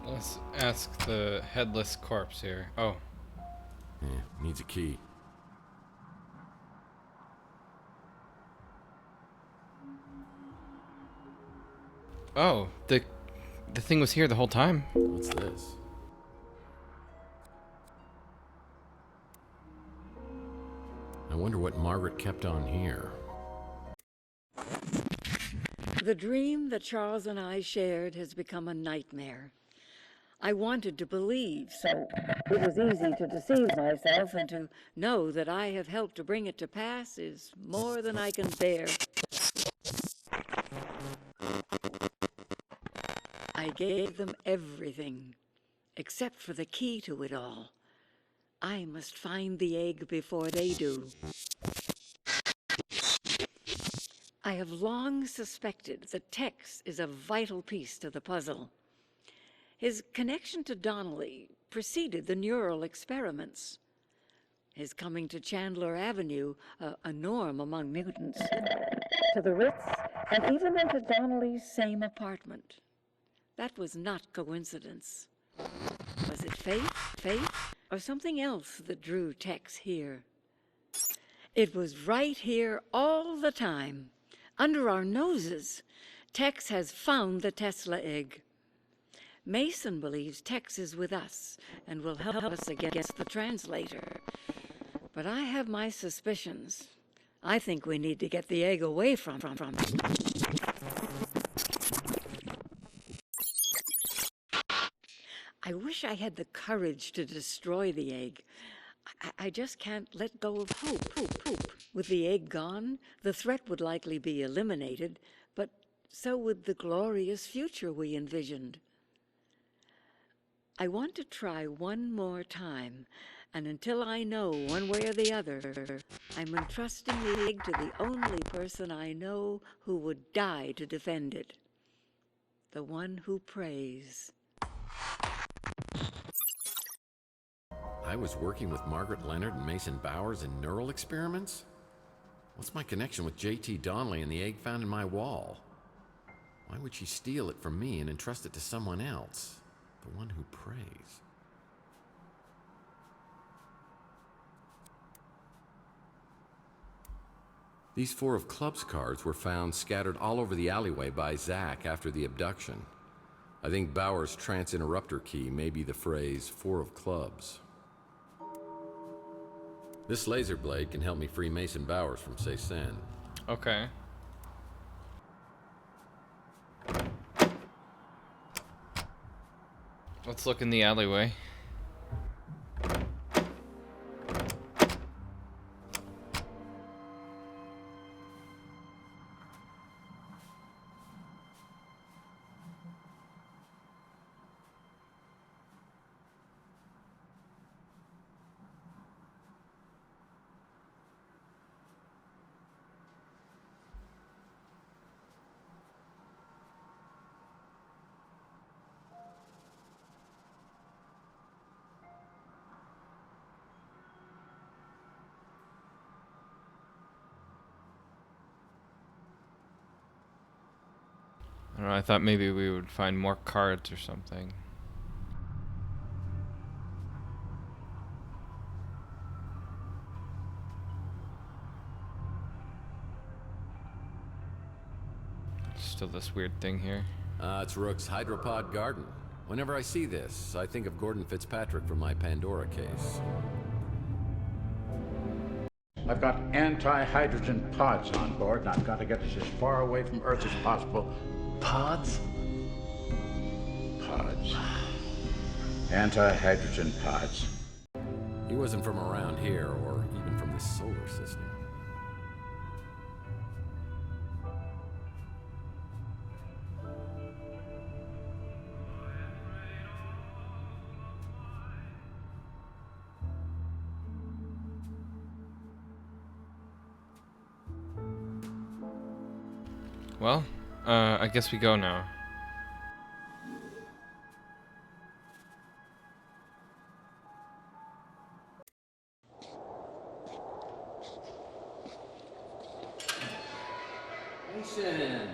Let's ask the headless corpse here. Oh. Yeah, needs a key. Oh, the thing was here the whole time. What's this? I wonder what Margaret kept on here. The dream that Charles and I shared has become a nightmare. I wanted to believe, so it was easy to deceive myself, and to know that I have helped to bring it to pass is more than I can bear. I gave them everything, except for the key to it all. I must find the egg before they do. I have long suspected that Tex is a vital piece to the puzzle. His connection to Donnelly preceded the neural experiments. His coming to Chandler Avenue, a norm among mutants, to the Ritz, and even into Donnelly's same apartment. That was not coincidence. Was it fate, or something else that drew Tex here? It was right here all the time, under our noses. Tex has found the Tesla egg. Mason believes Tex is with us and will help us against the translator. But I have my suspicions. I think we need to get the egg away from him. I wish I had the courage to destroy the egg. I just can't let go of hope. With the egg gone, the threat would likely be eliminated, but so would the glorious future we envisioned. I want to try one more time, and until I know one way or the other, I'm entrusting the egg to the only person I know who would die to defend it. The one who prays. I was working with Margaret Leonard and Mason Bowers in neural experiments? What's my connection with J.T. Donnelly and the egg found in my wall? Why would she steal it from me and entrust it to someone else? The one who prays. These 4 of clubs cards were found scattered all over the alleyway by Zach after the abduction. I think Bowers' trance interrupter key may be the phrase 4 of clubs. This laser blade can help me free Mason Bowers from Cézanne. Okay. Let's look in the alleyway. I don't know, I thought maybe we would find more cards or something. Still this weird thing here. It's Rook's hydropod garden. Whenever I see this, I think of Gordon Fitzpatrick from my Pandora case. I've got anti-hydrogen pods on board, and I've got to get us as far away from Earth as possible. Pods? Pods. Anti-hydrogen pods. He wasn't from around here, or even from this solar system. Well, I guess we go now. Mason,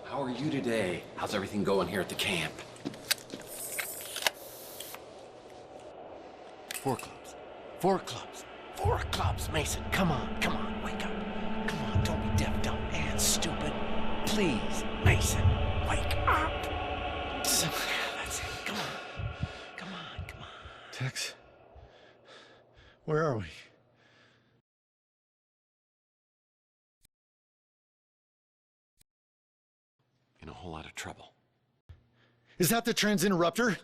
how are you today? How's everything going here at the camp? 4 clubs. 4 clubs. 4 clubs, Mason. Come on, wake up. Come on, don't be deaf, dumb, and stupid. Please, Mason, wake up. That's it. Come on. Tex, where are we? In a whole lot of trouble. Is that the trans interrupter?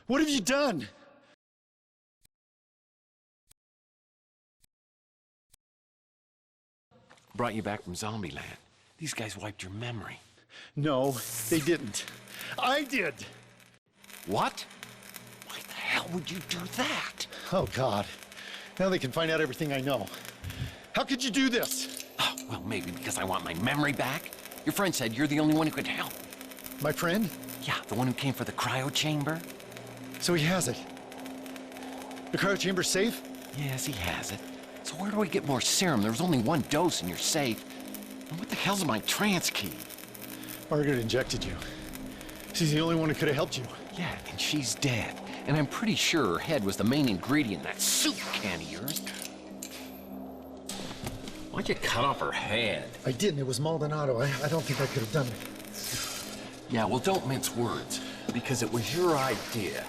What have you done? Brought you back from Zombieland. These guys wiped your memory. No, they didn't. I did! What? Why the hell would you do that? Oh, God. Now they can find out everything I know. How could you do this? Oh, Well, maybe because I want my memory back. Your friend said you're the only one who could help. My friend? Yeah, the one who came for the cryo chamber. So he has it. The cryo chamber's safe? Yes, he has it. So where do I get more serum? There was only one dose in your safe. And what the hell's my trance key? Margaret injected you. She's the only one who could have helped you. Yeah, and she's dead. And I'm pretty sure her head was the main ingredient in that soup can of yours. Why'd you cut off her head? I didn't. It was Maldonado. I don't think I could have done it. Yeah, well, don't mince words, because it was your idea.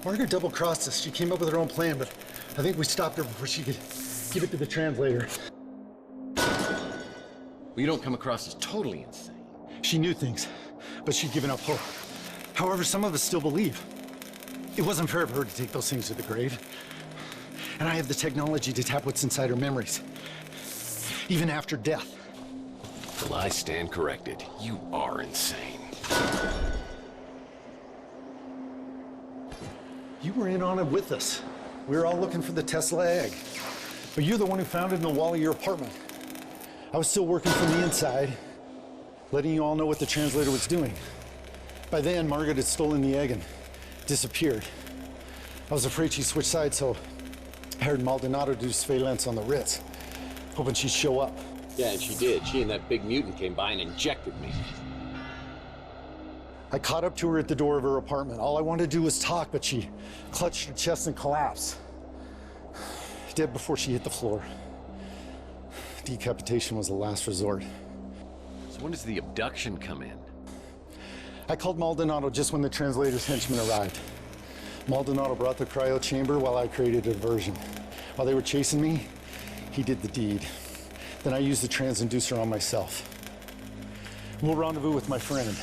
Margaret double-crossed us. She came up with her own plan, but I think we stopped her before she could give it to the translator. Well, you don't come across as totally insane. She knew things, but she'd given up hope. However, some of us still believe. It wasn't fair of her to take those things to the grave. And I have the technology to tap what's inside her memories, even after death. Well, I stand corrected. You are insane. You were in on it with us. We were all looking for the Tesla egg. But you're the one who found it in the wall of your apartment. I was still working from the inside, letting you all know what the translator was doing. By then, Margaret had stolen the egg and disappeared. I was afraid she switched sides, so I hired Maldonado to do surveillance on the Ritz, hoping she'd show up. Yeah, and she did. She and that big mutant came by and injected me. I caught up to her at the door of her apartment. All I wanted to do was talk, but she clutched her chest and collapsed. Dead before she hit the floor. Decapitation was the last resort. So when does the abduction come in? I called Maldonado just when the translator's henchmen arrived. Maldonado brought the cryo chamber while I created a diversion. While they were chasing me, he did the deed. Then I used the transinducer on myself. We'll rendezvous with my friend.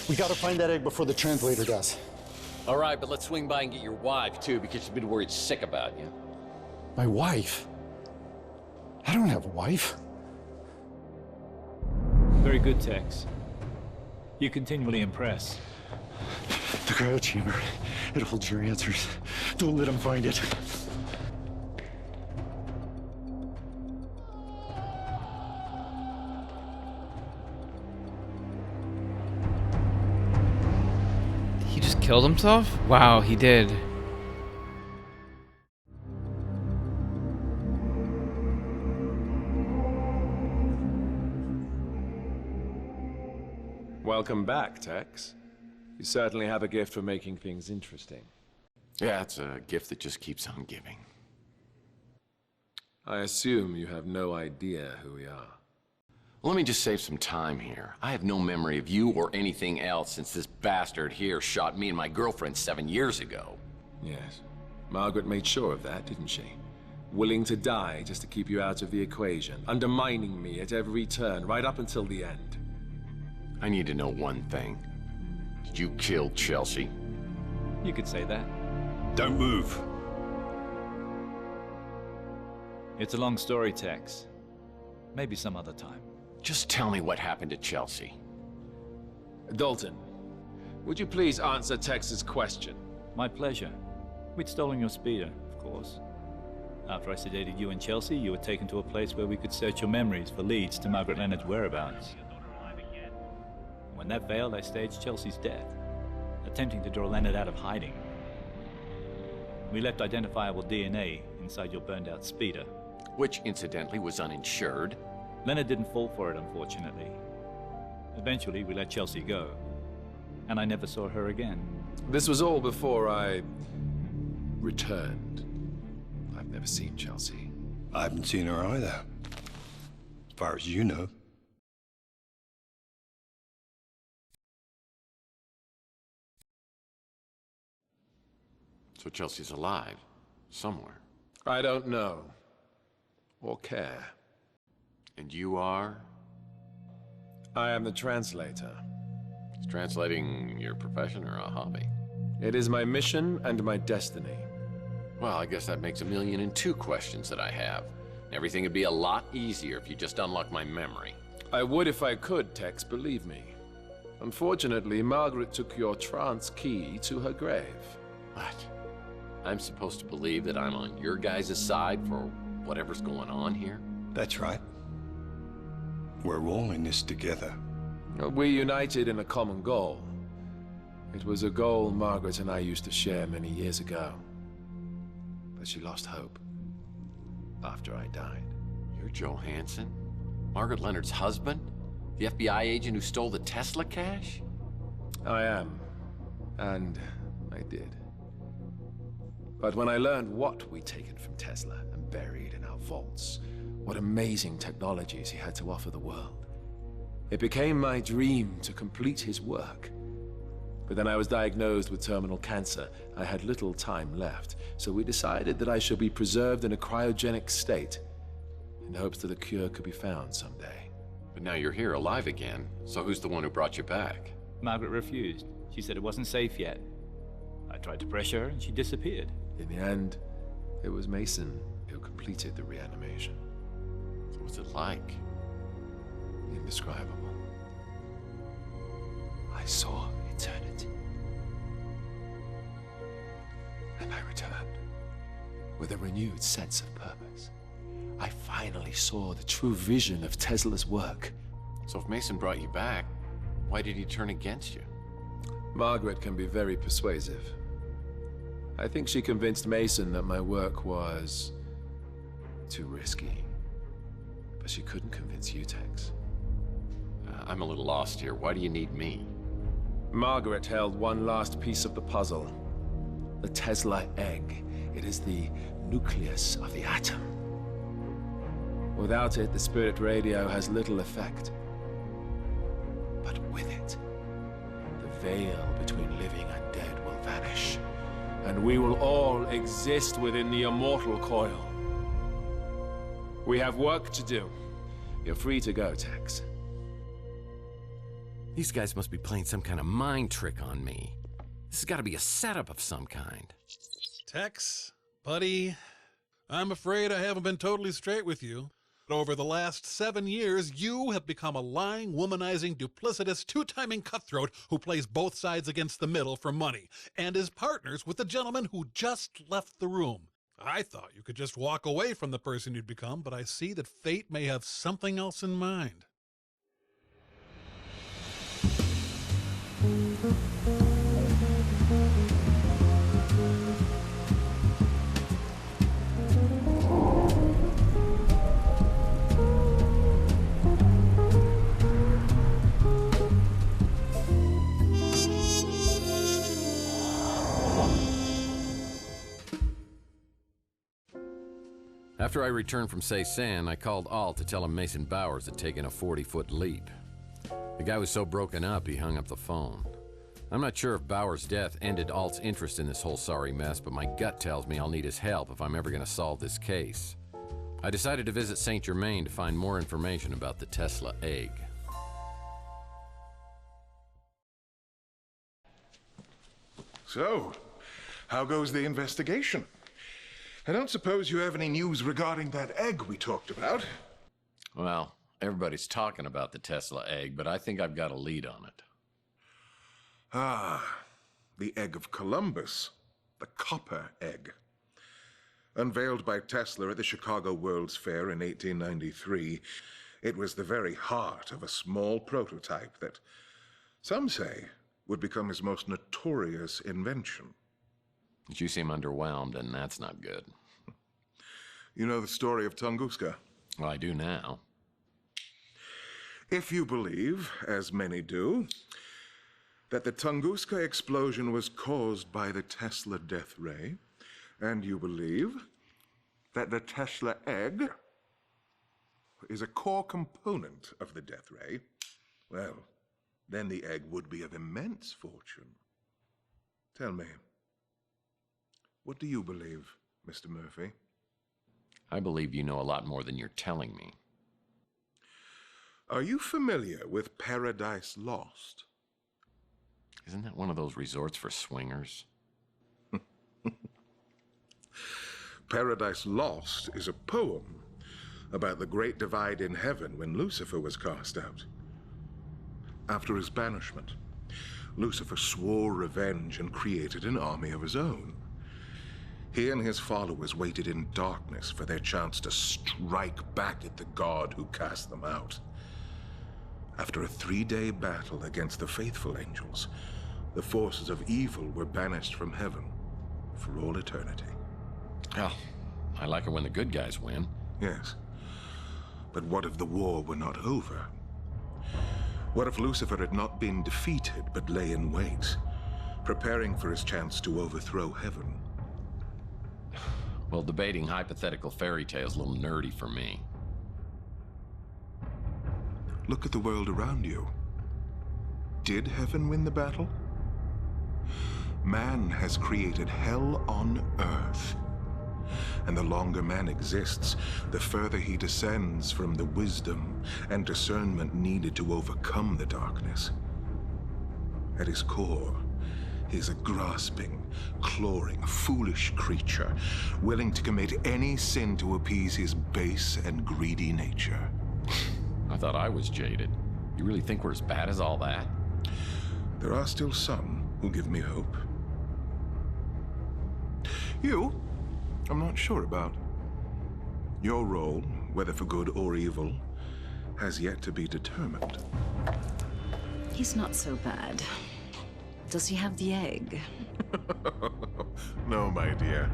We gotta find that egg before the translator does. All right, but let's swing by and get your wife, too, because she's been worried sick about you. My wife? I don't have a wife. Very good, Tex. You continually impress. The cryo chamber. It holds your answers. Don't let him find it. He just killed himself? Wow, he did. Welcome back, Tex. You certainly have a gift for making things interesting. Yeah, it's a gift that just keeps on giving. I assume you have no idea who we are. Well, let me just save some time here. I have no memory of you or anything else since this bastard here shot me and my girlfriend 7 years ago. Yes. Margaret made sure of that, didn't she? Willing to die just to keep you out of the equation, undermining me at every turn, right up until the end. I need to know one thing. Did you kill Chelsea? You could say that. Don't move. It's a long story, Tex. Maybe some other time. Just tell me what happened to Chelsea. Dalton, would you please answer Tex's question? My pleasure. We'd stolen your speeder, of course. After I sedated you and Chelsea, you were taken to a place where we could search your memories for leads to Margaret Leonard's whereabouts. When that failed, I staged Chelsea's death, attempting to draw Leonard out of hiding. We left identifiable DNA inside your burned-out speeder. Which, incidentally, was uninsured. Leonard didn't fall for it, unfortunately. Eventually, we let Chelsea go, and I never saw her again. This was all before I returned. I've never seen Chelsea. I haven't seen her either, as far as you know. So Chelsea's alive, somewhere. I don't know. Or care. And you are? I am the translator. Is translating your profession or a hobby? It is my mission and my destiny. Well, I guess that makes 1,000,002 questions that I have. Everything would be a lot easier if you just unlocked my memory. I would if I could, Tex, believe me. Unfortunately, Margaret took your trance key to her grave. What? I'm supposed to believe that I'm on your guys' side for whatever's going on here? That's right. We're all in this together. We united in a common goal. It was a goal Margaret and I used to share many years ago. But she lost hope after I died. You're Joe Hansen? Margaret Leonard's husband? The FBI agent who stole the Tesla cash? I am. And I did. But when I learned what we'd taken from Tesla and buried in our vaults, what amazing technologies he had to offer the world, it became my dream to complete his work. But then I was diagnosed with terminal cancer. I had little time left, so we decided that I should be preserved in a cryogenic state in hopes that a cure could be found someday. But now you're here, alive again. So who's the one who brought you back? Margaret refused. She said it wasn't safe yet. I tried to pressure her, and she disappeared. In the end, it was Mason who completed the reanimation. So what's it like? Indescribable. I saw eternity. And I returned with a renewed sense of purpose. I finally saw the true vision of Tesla's work. So if Mason brought you back, why did he turn against you? Margaret can be very persuasive. I think she convinced Mason that my work was too risky. But she couldn't convince you, Tex. I'm a little lost here. Why do you need me? Margaret held one last piece of the puzzle. The Tesla egg. It is the nucleus of the atom. Without it, the spirit radio has little effect. But with it, the veil between living and dead will vanish, and we will all exist within the immortal coil. We have work to do. You're free to go, Tex. These guys must be playing some kind of mind trick on me. This has got to be a setup of some kind. Tex, buddy, I'm afraid I haven't been totally straight with you. But over the last 7 years, you have become a lying, womanizing, duplicitous, two-timing cutthroat who plays both sides against the middle for money, and is partners with the gentleman who just left the room. I thought you could just walk away from the person you'd become, but I see that fate may have something else in mind. After I returned from Ceysan, I called Alt to tell him Mason Bowers had taken a 40-foot leap. The guy was so broken up, he hung up the phone. I'm not sure if Bowers' death ended Alt's interest in this whole sorry mess, but my gut tells me I'll need his help if I'm ever going to solve this case. I decided to visit St. Germain to find more information about the Tesla egg. So, how goes the investigation? I don't suppose you have any news regarding that egg we talked about? Well, everybody's talking about the Tesla egg, but I think I've got a lead on it. Ah, the egg of Columbus, the copper egg. Unveiled by Tesla at the Chicago World's Fair in 1893, it was the very heart of a small prototype that, some say, would become his most notorious invention. You seem underwhelmed, and that's not good. You know the story of Tunguska? Well, I do now. If you believe, as many do, that the Tunguska explosion was caused by the Tesla death ray, and you believe that the Tesla egg is a core component of the death ray, well, then the egg would be of immense fortune. Tell me, what do you believe, Mr. Murphy? I believe you know a lot more than you're telling me. Are you familiar with Paradise Lost? Isn't that one of those resorts for swingers? Paradise Lost is a poem about the great divide in heaven when Lucifer was cast out. After his banishment, Lucifer swore revenge and created an army of his own. He and his followers waited in darkness for their chance to strike back at the god who cast them out. After a 3-day battle against the faithful angels, the forces of evil were banished from heaven for all eternity. Oh, I like it when the good guys win. Yes. But what if the war were not over? What if Lucifer had not been defeated, but lay in wait, preparing for his chance to overthrow heaven? Well, debating hypothetical fairy tales is a little nerdy for me. Look at the world around you. Did heaven win the battle? Man has created hell on earth. And the longer man exists, the further he descends from the wisdom and discernment needed to overcome the darkness. At his core, he is a grasping, clawing, foolish creature, willing to commit any sin to appease his base and greedy nature. I thought I was jaded. You really think we're as bad as all that? There are still some who give me hope. You, I'm not sure about. Your role, whether for good or evil, has yet to be determined. He's not so bad. Does he have the egg? No, my dear.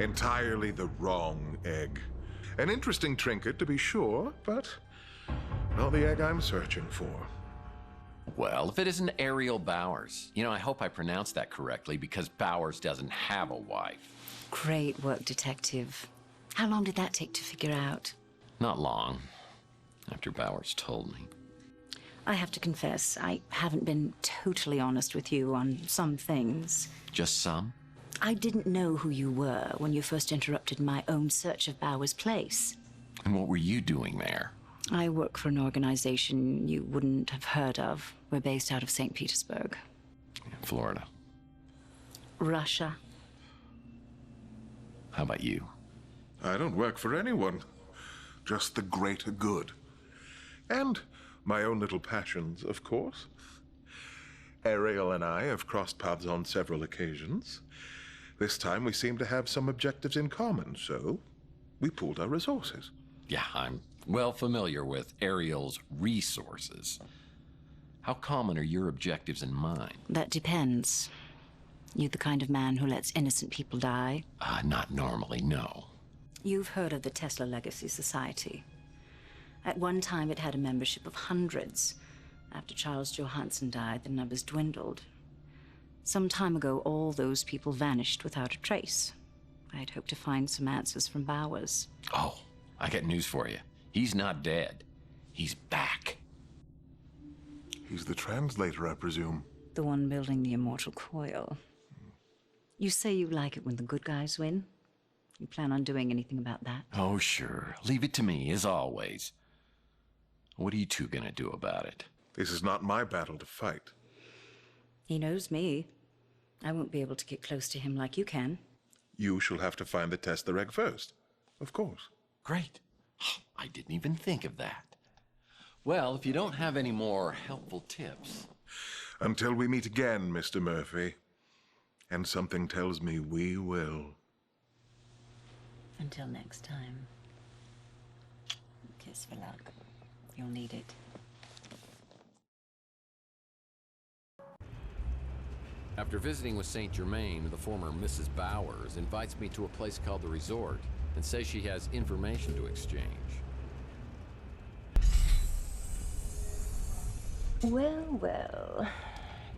Entirely the wrong egg. An interesting trinket, to be sure, but not the egg I'm searching for. Well, if it isn't Ariel Bowers. You know, I hope I pronounced that correctly, because Bowers doesn't have a wife. Great work, Detective. How long did that take to figure out? Not long, after Bowers told me. I have to confess, I haven't been totally honest with you on some things. Just some? I didn't know who you were when you first interrupted my own search of Bowers' place. And what were you doing there? I work for an organization you wouldn't have heard of. We're based out of St. Petersburg. Florida. Russia. How about you? I don't work for anyone. Just the greater good. And my own little passions, of course. Ariel and I have crossed paths on several occasions. This time we seem to have some objectives in common, so we pooled our resources. Yeah, I'm well familiar with Ariel's resources. How common are your objectives and mine? That depends. You the kind of man who lets innocent people die? Not normally, no. You've heard of the Tesla Legacy Society. At one time, it had a membership of hundreds. After Charles Johansson died, the numbers dwindled. Some time ago, all those people vanished without a trace. I had hoped to find some answers from Bowers. Oh, I got news for you. He's not dead. He's back. He's the translator, I presume. The one building the immortal coil. You say you like it when the good guys win? You plan on doing anything about that? Oh, sure. Leave it to me, as always. What are you two gonna do about it? This is not my battle to fight. He knows me. I won't be able to get close to him like you can. You shall have to find the Tesla egg first. Of course. Great. I didn't even think of that. Well, if you don't have any more helpful tips... Until we meet again, Mr. Murphy. And something tells me we will. Until next time. Kiss for luck. You'll need it. After visiting with St. Germain, the former Mrs. Bowers invites me to a place called the Resort and says she has information to exchange. Well, well.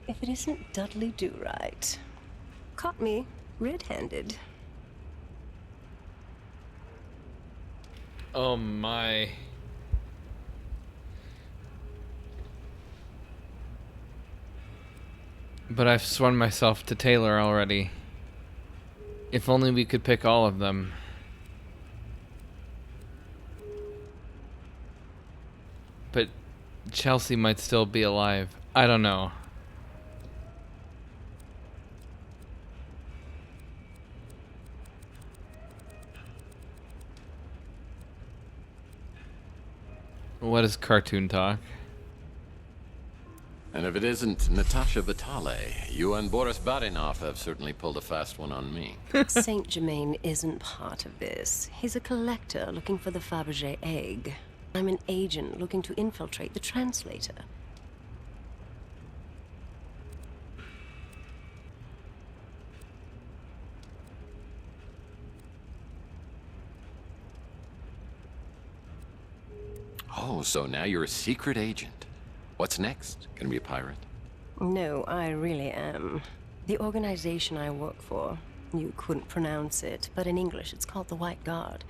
If it isn't Dudley Do-Right. Caught me red-handed. Oh my. But I've sworn myself to Taylor already. If only we could pick all of them. But Chelsea might still be alive. I don't know. What is cartoon talk? And if it isn't Natasha Vitale, you and Boris Barinov have certainly pulled a fast one on me. Saint Germain isn't part of this. He's a collector looking for the Fabergé egg. I'm an agent looking to infiltrate the translator. Oh, so now you're a secret agent. What's next? Gonna be a pirate? No, I really am. The organization I work for, you couldn't pronounce it, but in English it's called the White Guard.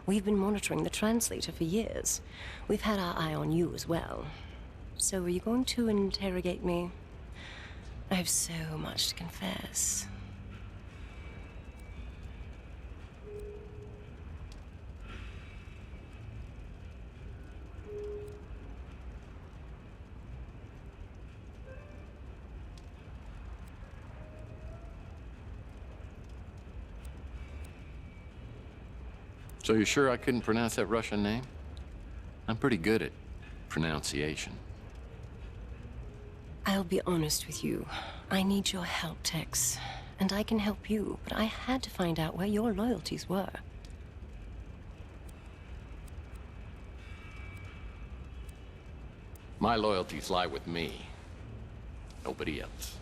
We've been monitoring the translator for years. We've had our eye on you as well. So are you going to interrogate me? I have so much to confess. So you're sure I couldn't pronounce that Russian name? I'm pretty good at pronunciation. I'll be honest with you. I need your help, Tex. And I can help you, but I had to find out where your loyalties were. My loyalties lie with me. Nobody else.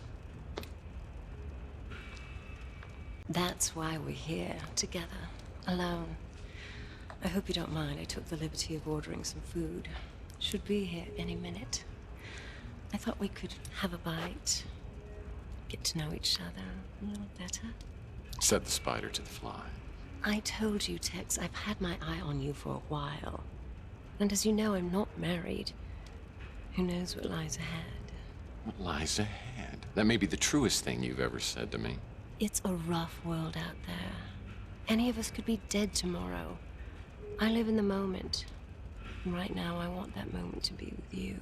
That's why we're here, together, alone. I hope you don't mind I took the liberty of ordering some food. Should be here any minute. I thought we could have a bite, get to know each other a little better. Said the spider to the fly. I told you, Tex, I've had my eye on you for a while. And as you know, I'm not married. Who knows what lies ahead? What lies ahead? That may be the truest thing you've ever said to me. It's a rough world out there. Any of us could be dead tomorrow. I live in the moment. And right now, I want that moment to be with you.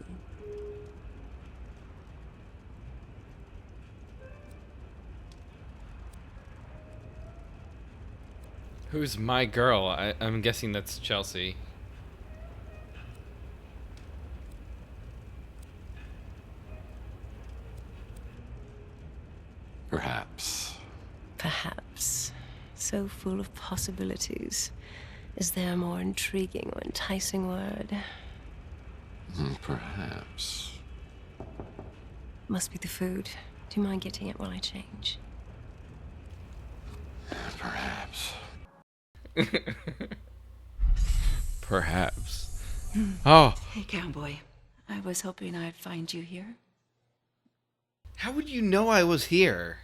Who's my girl? I'm guessing that's Chelsea. Perhaps. Perhaps. So full of possibilities. Is there a more intriguing or enticing word? Perhaps. Must be the food. Do you mind getting it while I change? Perhaps. Perhaps. Oh. Hey, cowboy. I was hoping I'd find you here. How would you know I was here?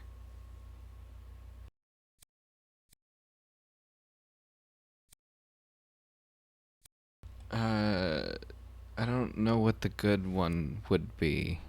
I don't know what the good one would be.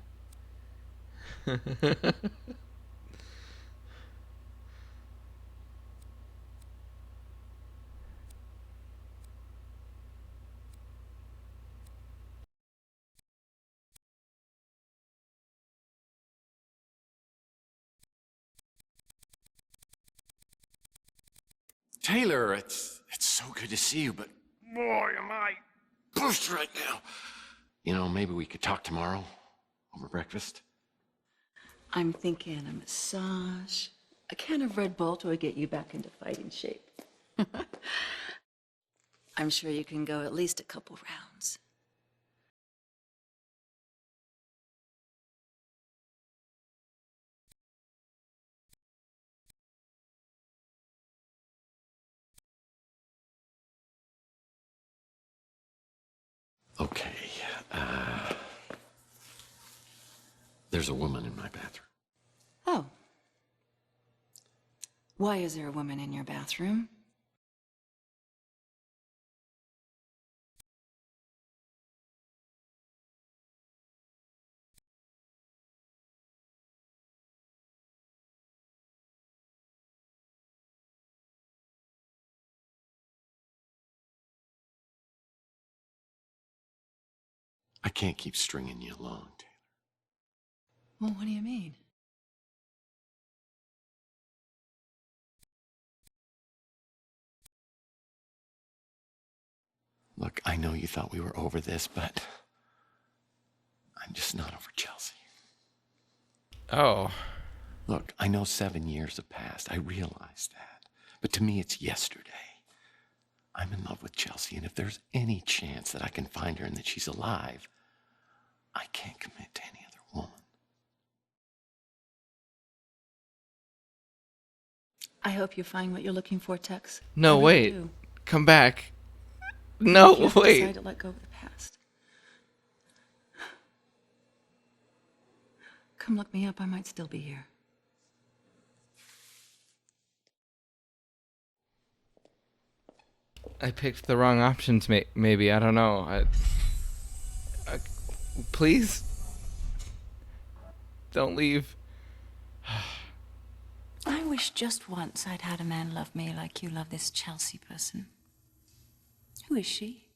Taylor, it's so good to see you, but boy, am I pushed right now. You know, maybe we could talk tomorrow over breakfast. I'm thinking a massage, a can of Red Bull to get you back into fighting shape. I'm sure you can go at least a couple rounds. Okay, there's a woman in my bathroom. Oh. Why is there a woman in your bathroom? I can't keep stringing you along, Taylor. Well, what do you mean? Look, I know you thought we were over this, but I'm just not over Chelsea. Oh. Look, I know 7 years have passed. I realize that. But to me, it's yesterday. I'm in love with Chelsea, and if there's any chance that I can find her and that she's alive, I can't commit to any other woman. I hope you find what you're looking for, Tex. No, I really wait. do. Come back. No, If you ever wait. decide to let go of the past, come look me up. I might still be here. I picked the wrong options, maybe. I don't know. Please. Don't leave. I wish just once I'd had a man love me like you love this Chelsea person. Who is she?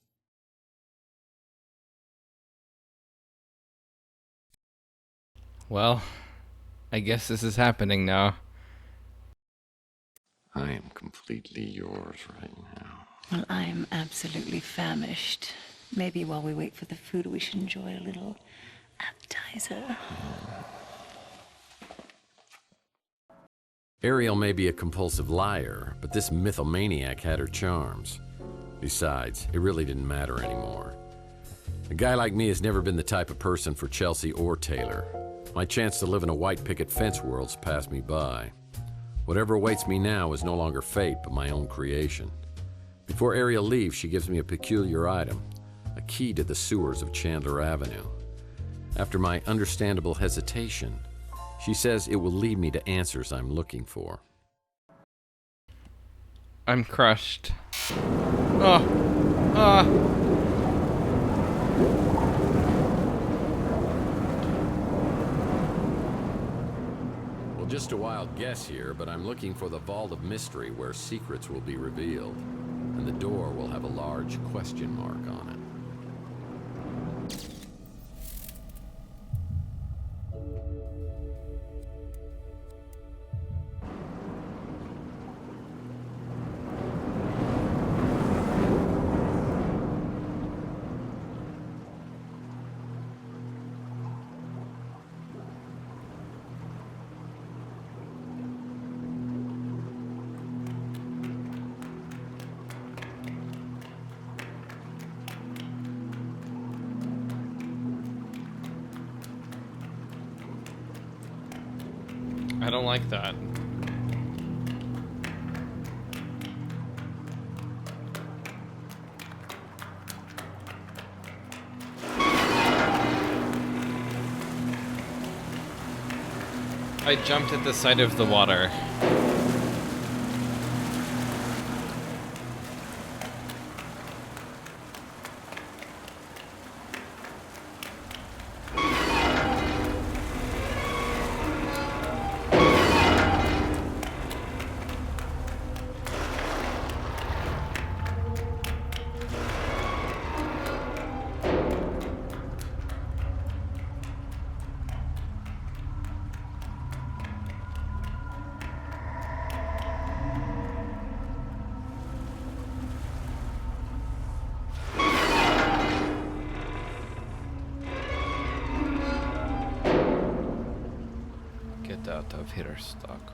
Well, I guess this is happening now. I am completely yours right now. Well, I am absolutely famished. Maybe while we wait for the food, we should enjoy a little appetizer. Ariel may be a compulsive liar, but this mythomaniac had her charms. Besides, it really didn't matter anymore. A guy like me has never been the type of person for Chelsea or Taylor. My chance to live in a white picket fence world's passed me by. Whatever awaits me now is no longer fate, but my own creation. Before Ariel leaves, she gives me a peculiar item, a key to the sewers of Chandler Avenue. After my understandable hesitation, she says it will lead me to answers I'm looking for. I'm crushed. Oh. Well, just a wild guess here, but I'm looking for the Vault of Mystery where secrets will be revealed, and the door will have a large question mark on it. I don't like that. I jumped at the sight of the water. Get out of here, stalker.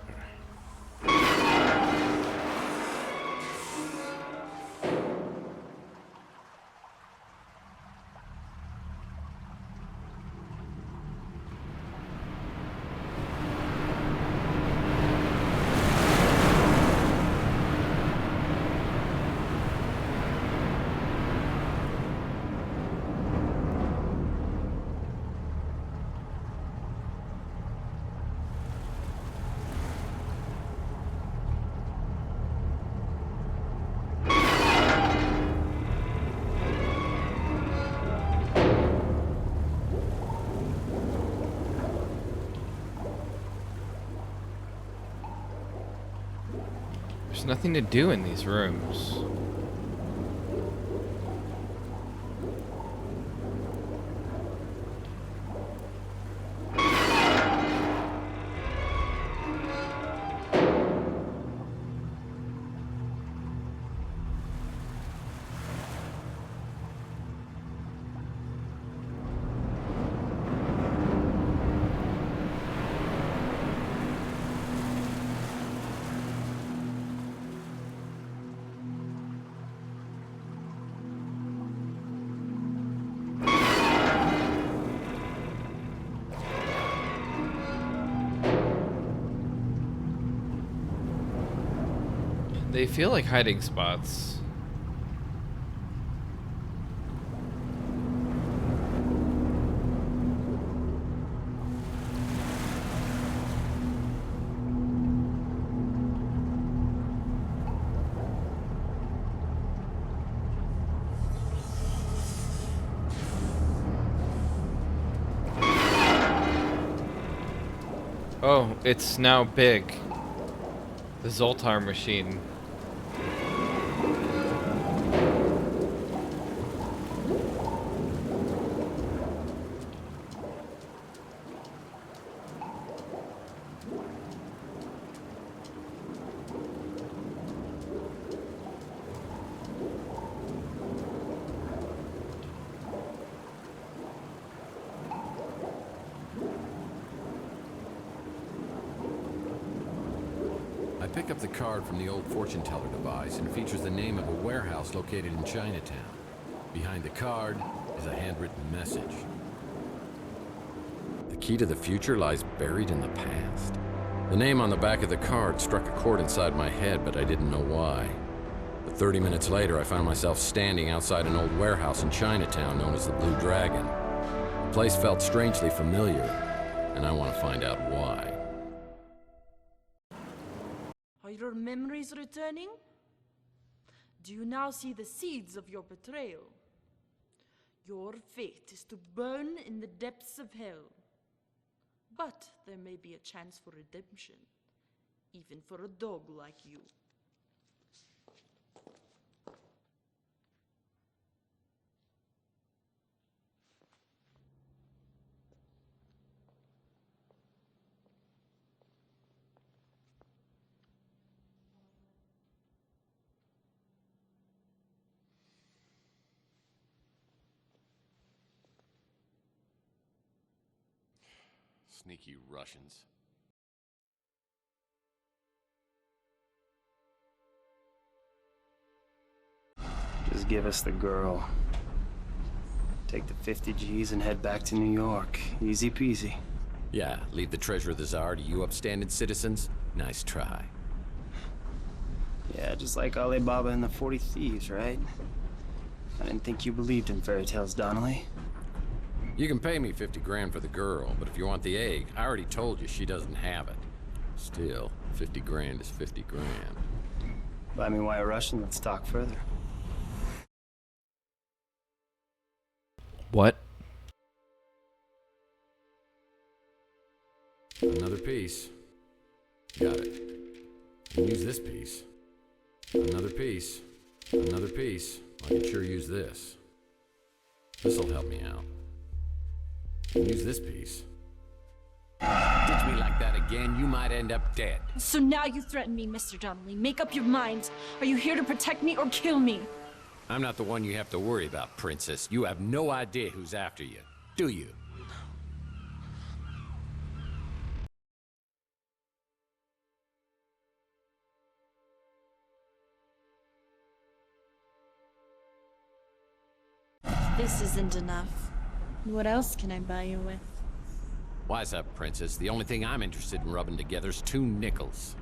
There's nothing to do in these rooms. They feel like hiding spots. Oh, it's now big. The Zoltar machine. I pick up the card from the old fortune teller device and it features the name of a warehouse located in Chinatown. Behind the card is a handwritten message. The key to the future lies buried in the past. The name on the back of the card struck a chord inside my head, but I didn't know why. But 30 minutes later, I found myself standing outside an old warehouse in Chinatown known as the Blue Dragon. The place felt strangely familiar, and I want to find out why. Are your memories returning? Do you now see the seeds of your betrayal? Your fate is to burn in the depths of hell. But there may be a chance for redemption, even for a dog like you. Sneaky Russians. Just give us the girl. Take the 50 G's and head back to New York. Easy peasy. Yeah, leave the treasure of the Tsar to you upstanding citizens? Nice try. Yeah, just like Alibaba and the 40 Thieves, right? I didn't think you believed in fairy tales, Donnelly. You can pay me 50 grand for the girl, but if you want the egg, I already told you she doesn't have it. Still, 50 grand is 50 grand. Buy me White Russian, let's talk further. What? Another piece. Got it. You can use this piece. Another piece. Another piece. I can sure use this. This'll help me out. Use this piece. Ditch me like that again, you might end up dead. So now you threaten me, Mr. Donnelly. Make up your mind. Are you here to protect me or kill me? I'm not the one you have to worry about, Princess. You have no idea who's after you, do you? This isn't enough. What else can I buy you with? Wise up, Princess. The only thing I'm interested in rubbing together is 2 nickels.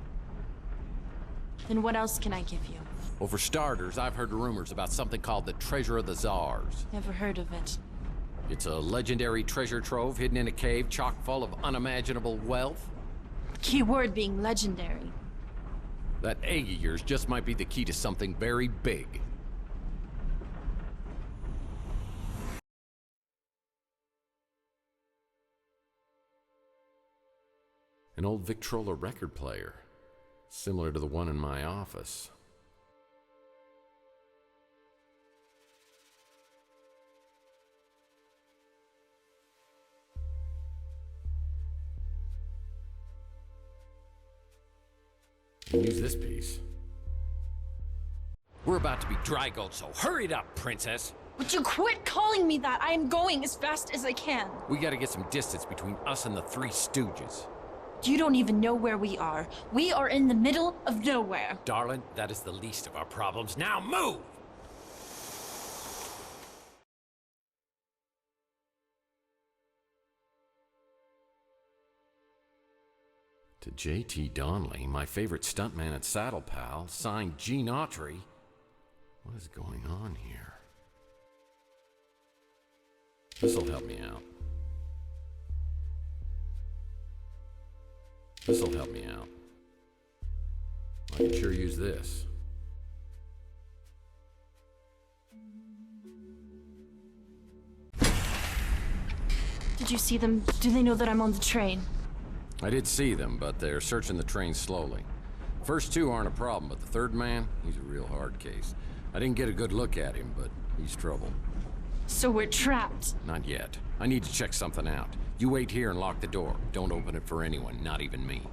Then what else can I give you? Well, for starters, I've heard rumors about something called the Treasure of the Tsars. Never heard of it. It's a legendary treasure trove hidden in a cave chock full of unimaginable wealth. Key word being legendary. That egg of yours just might be the key to something very big. An old Victrola record player, similar to the one in my office. Use this piece. We're about to be dry gulched, so hurry it up, Princess! Would you quit calling me that? I am going as fast as I can. We gotta get some distance between us and the Three Stooges. You don't even know where we are. We are in the middle of nowhere. Darling, that is the least of our problems. Now move! To J.T. Donnelly, my favorite stuntman and saddle pal, signed Gene Autry. What is going on here? This'll help me out. This'll help me out. I can sure use this. Did you see them? Do they know that I'm on the train? I did see them, but they're searching the train slowly. First two aren't a problem, but the third man, he's a real hard case. I didn't get a good look at him, but he's trouble. So we're trapped. Not yet. I need to check something out. You wait here and lock the door. Don't open it for anyone, not even me.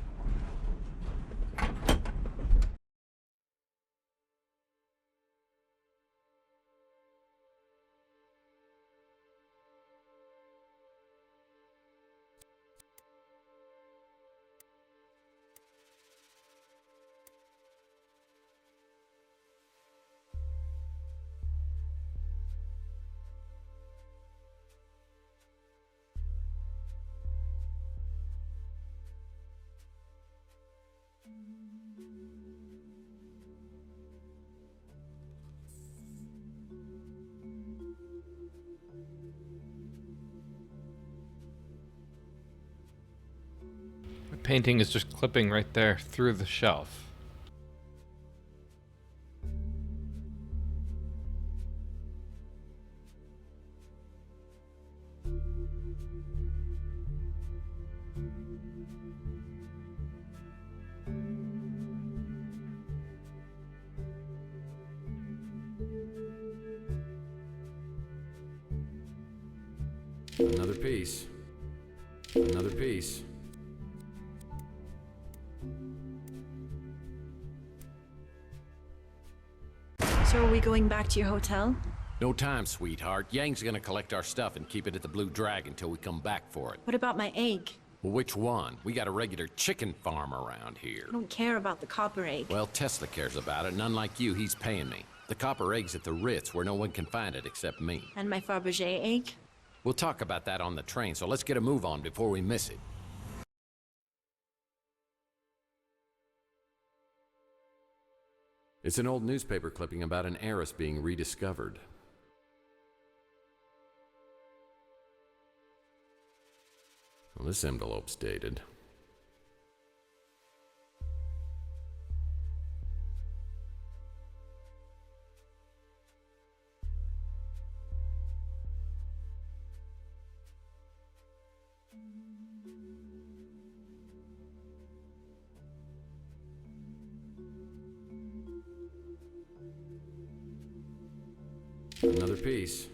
The painting is just clipping right there through the shelf. Another piece. Another piece. So are we going back to your hotel? No time, sweetheart. Yang's gonna collect our stuff and keep it at the Blue Dragon till we come back for it. What about my egg? Well, which one? We got a regular chicken farm around here. I don't care about the copper egg. Well, Tesla cares about it, and unlike you, he's paying me. The copper egg's at the Ritz, where no one can find it except me. And my Fabergé egg? We'll talk about that on the train, so let's get a move on before we miss it. It's an old newspaper clipping about an heiress being rediscovered. Well, this envelope's dated. Another piece.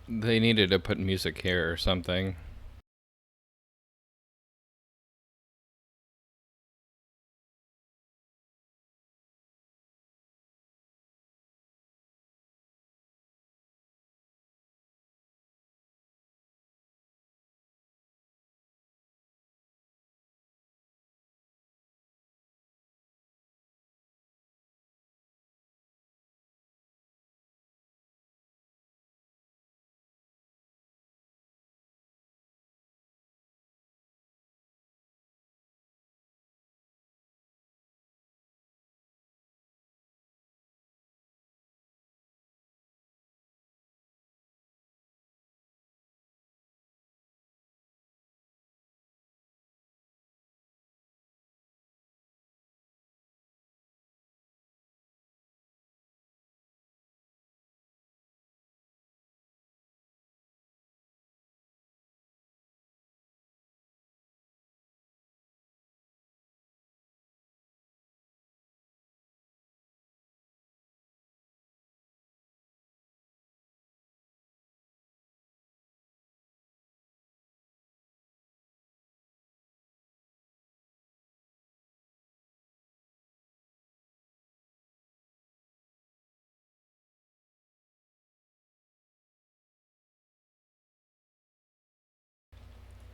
They needed to put music here or something.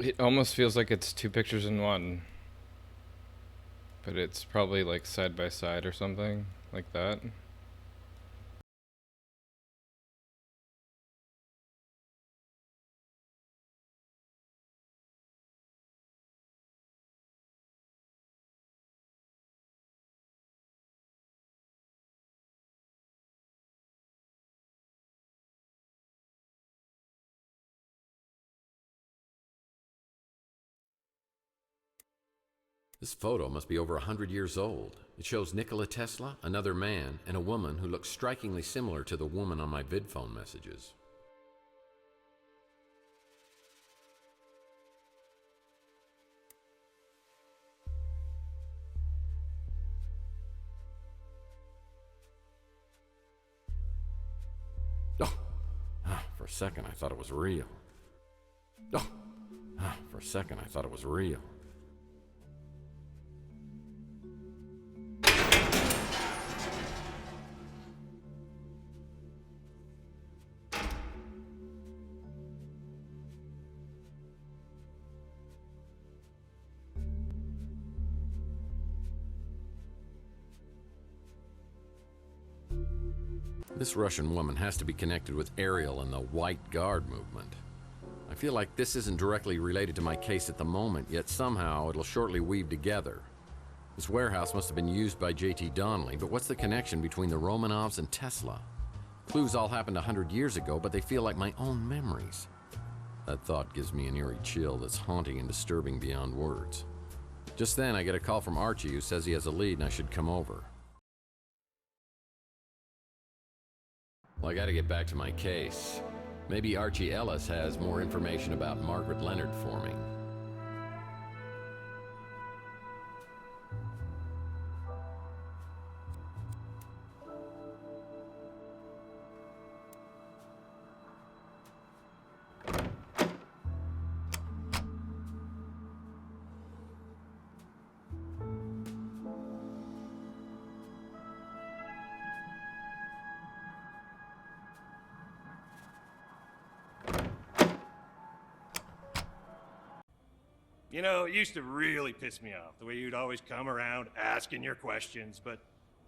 It almost feels like it's two pictures in one. But it's probably like side by side or something like that. This photo must be over 100 years old. It shows Nikola Tesla, another man, and a woman who looks strikingly similar to the woman on my vidphone messages. For a second I thought it was real. For a second I thought it was real. This Russian woman has to be connected with Ariel and the White Guard movement. I feel like this isn't directly related to my case at the moment, yet somehow it'll shortly weave together. This warehouse must have been used by J.T. Donnelly, but what's the connection between the Romanovs and Tesla? Clues all happened 100 years ago, but they feel like my own memories. That thought gives me an eerie chill that's haunting and disturbing beyond words. Just then, I get a call from Archie who says he has a lead and I should come over. Well, I gotta get back to my case. Maybe Archie Ellis has more information about Margaret Leonard for me. You know, it used to really piss me off, the way you'd always come around asking your questions, but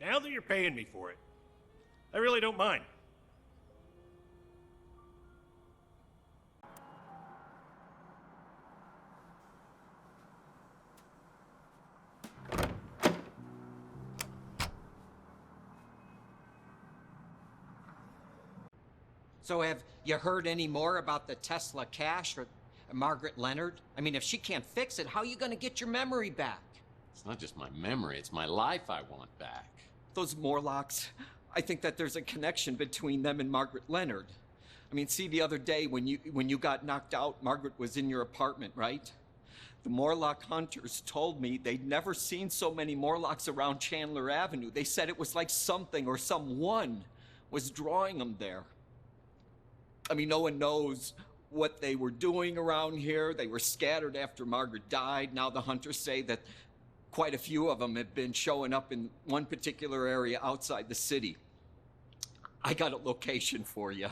now that you're paying me for it, I really don't mind. So have you heard any more about the Tesla cache or Margaret Leonard? I mean, if she can't fix it, how are you gonna get your memory back? It's not just my memory, it's my life I want back. Those Morlocks, I think that there's a connection between them and Margaret Leonard. I mean, see, the other day when you got knocked out, Margaret was in your apartment, right? The Morlock hunters told me they'd never seen so many Morlocks around Chandler Avenue. They said it was like something or someone was drawing them there. I mean, no one knows what they were doing around here. They were scattered after Margaret died. Now the hunters say that quite a few of them have been showing up in one particular area outside the city. I got a location for you.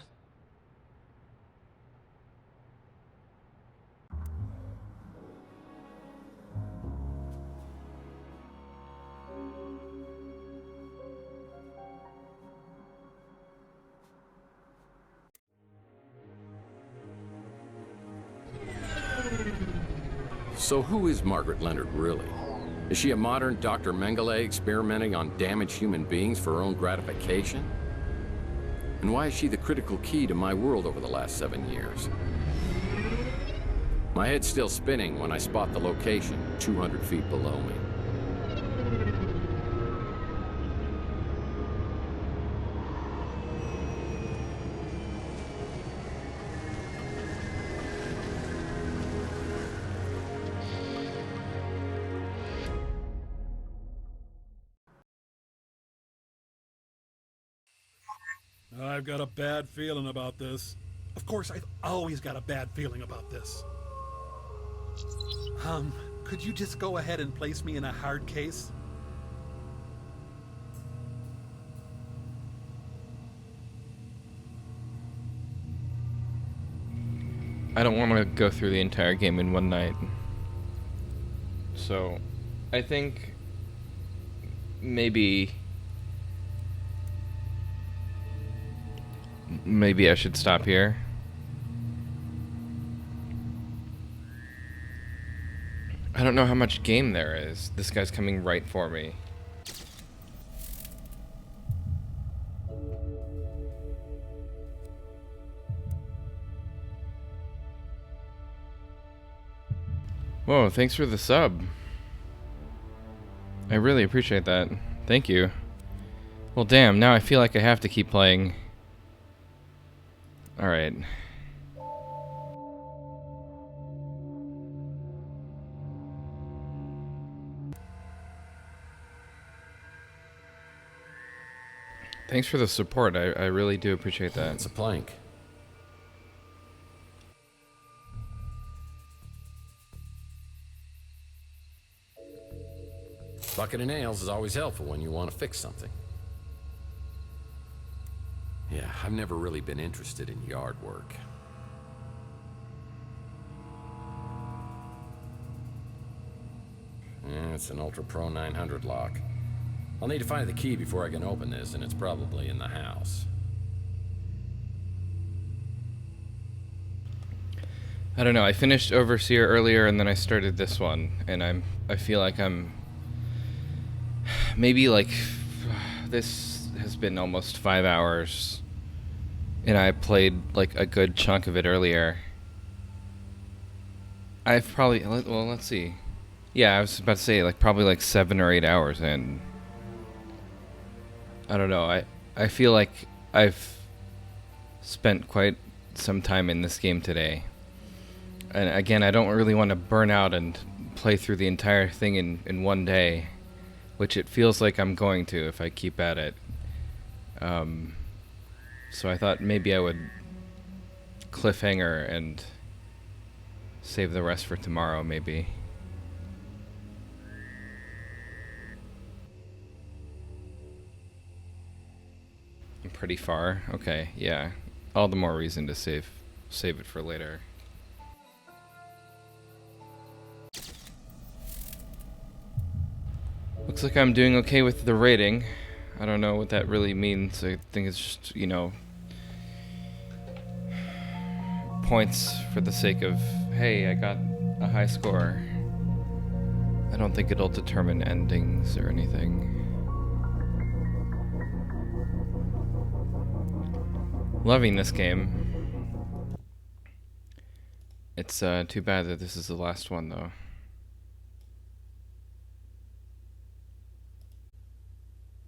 So who is Margaret Leonard, really? Is she a modern Dr. Mengele experimenting on damaged human beings for her own gratification? And why is she the critical key to my world over the last 7 years? My head's still spinning when I spot the location 200 feet below me. I've got a bad feeling about this. Of course, I've always got a bad feeling about this. Could you just go ahead and place me in a hard case? I don't want to go through the entire game in one night. So, I think maybe I should stop here. I don't know how much game there is. This guy's coming right for me. Whoa, thanks for the sub. I really appreciate that. Thank you. Well, damn, now I feel like I have to keep playing. Alright. Thanks for the support. I really do appreciate that. It's a plank. Bucket of nails is always helpful when you want to fix something. Yeah, I've never really been interested in yard work. Yeah, it's an Ultra Pro 900 lock. I'll need to find the key before I can open this, and it's probably in the house. I don't know, I finished Overseer earlier and then I started this one, and I feel like I'm maybe like this has been almost 5 hours, and I played like a good chunk of it earlier. I've probably, well, let's see. Yeah, I was about to say like probably like 7 or 8 hours in. I don't know, I feel like I've spent quite some time in this game today. And again, I don't really want to burn out and play through the entire thing in one day, which it feels like I'm going to if I keep at it. So I thought maybe I would cliffhanger and save the rest for tomorrow, maybe. I'm pretty far. Okay, yeah. All the more reason to save it for later. Looks like I'm doing okay with the rating. I don't know what that really means. I think it's just, you know, points for the sake of, hey, I got a high score. I don't think it'll determine endings or anything. Loving this game. It's too bad that this is the last one, though.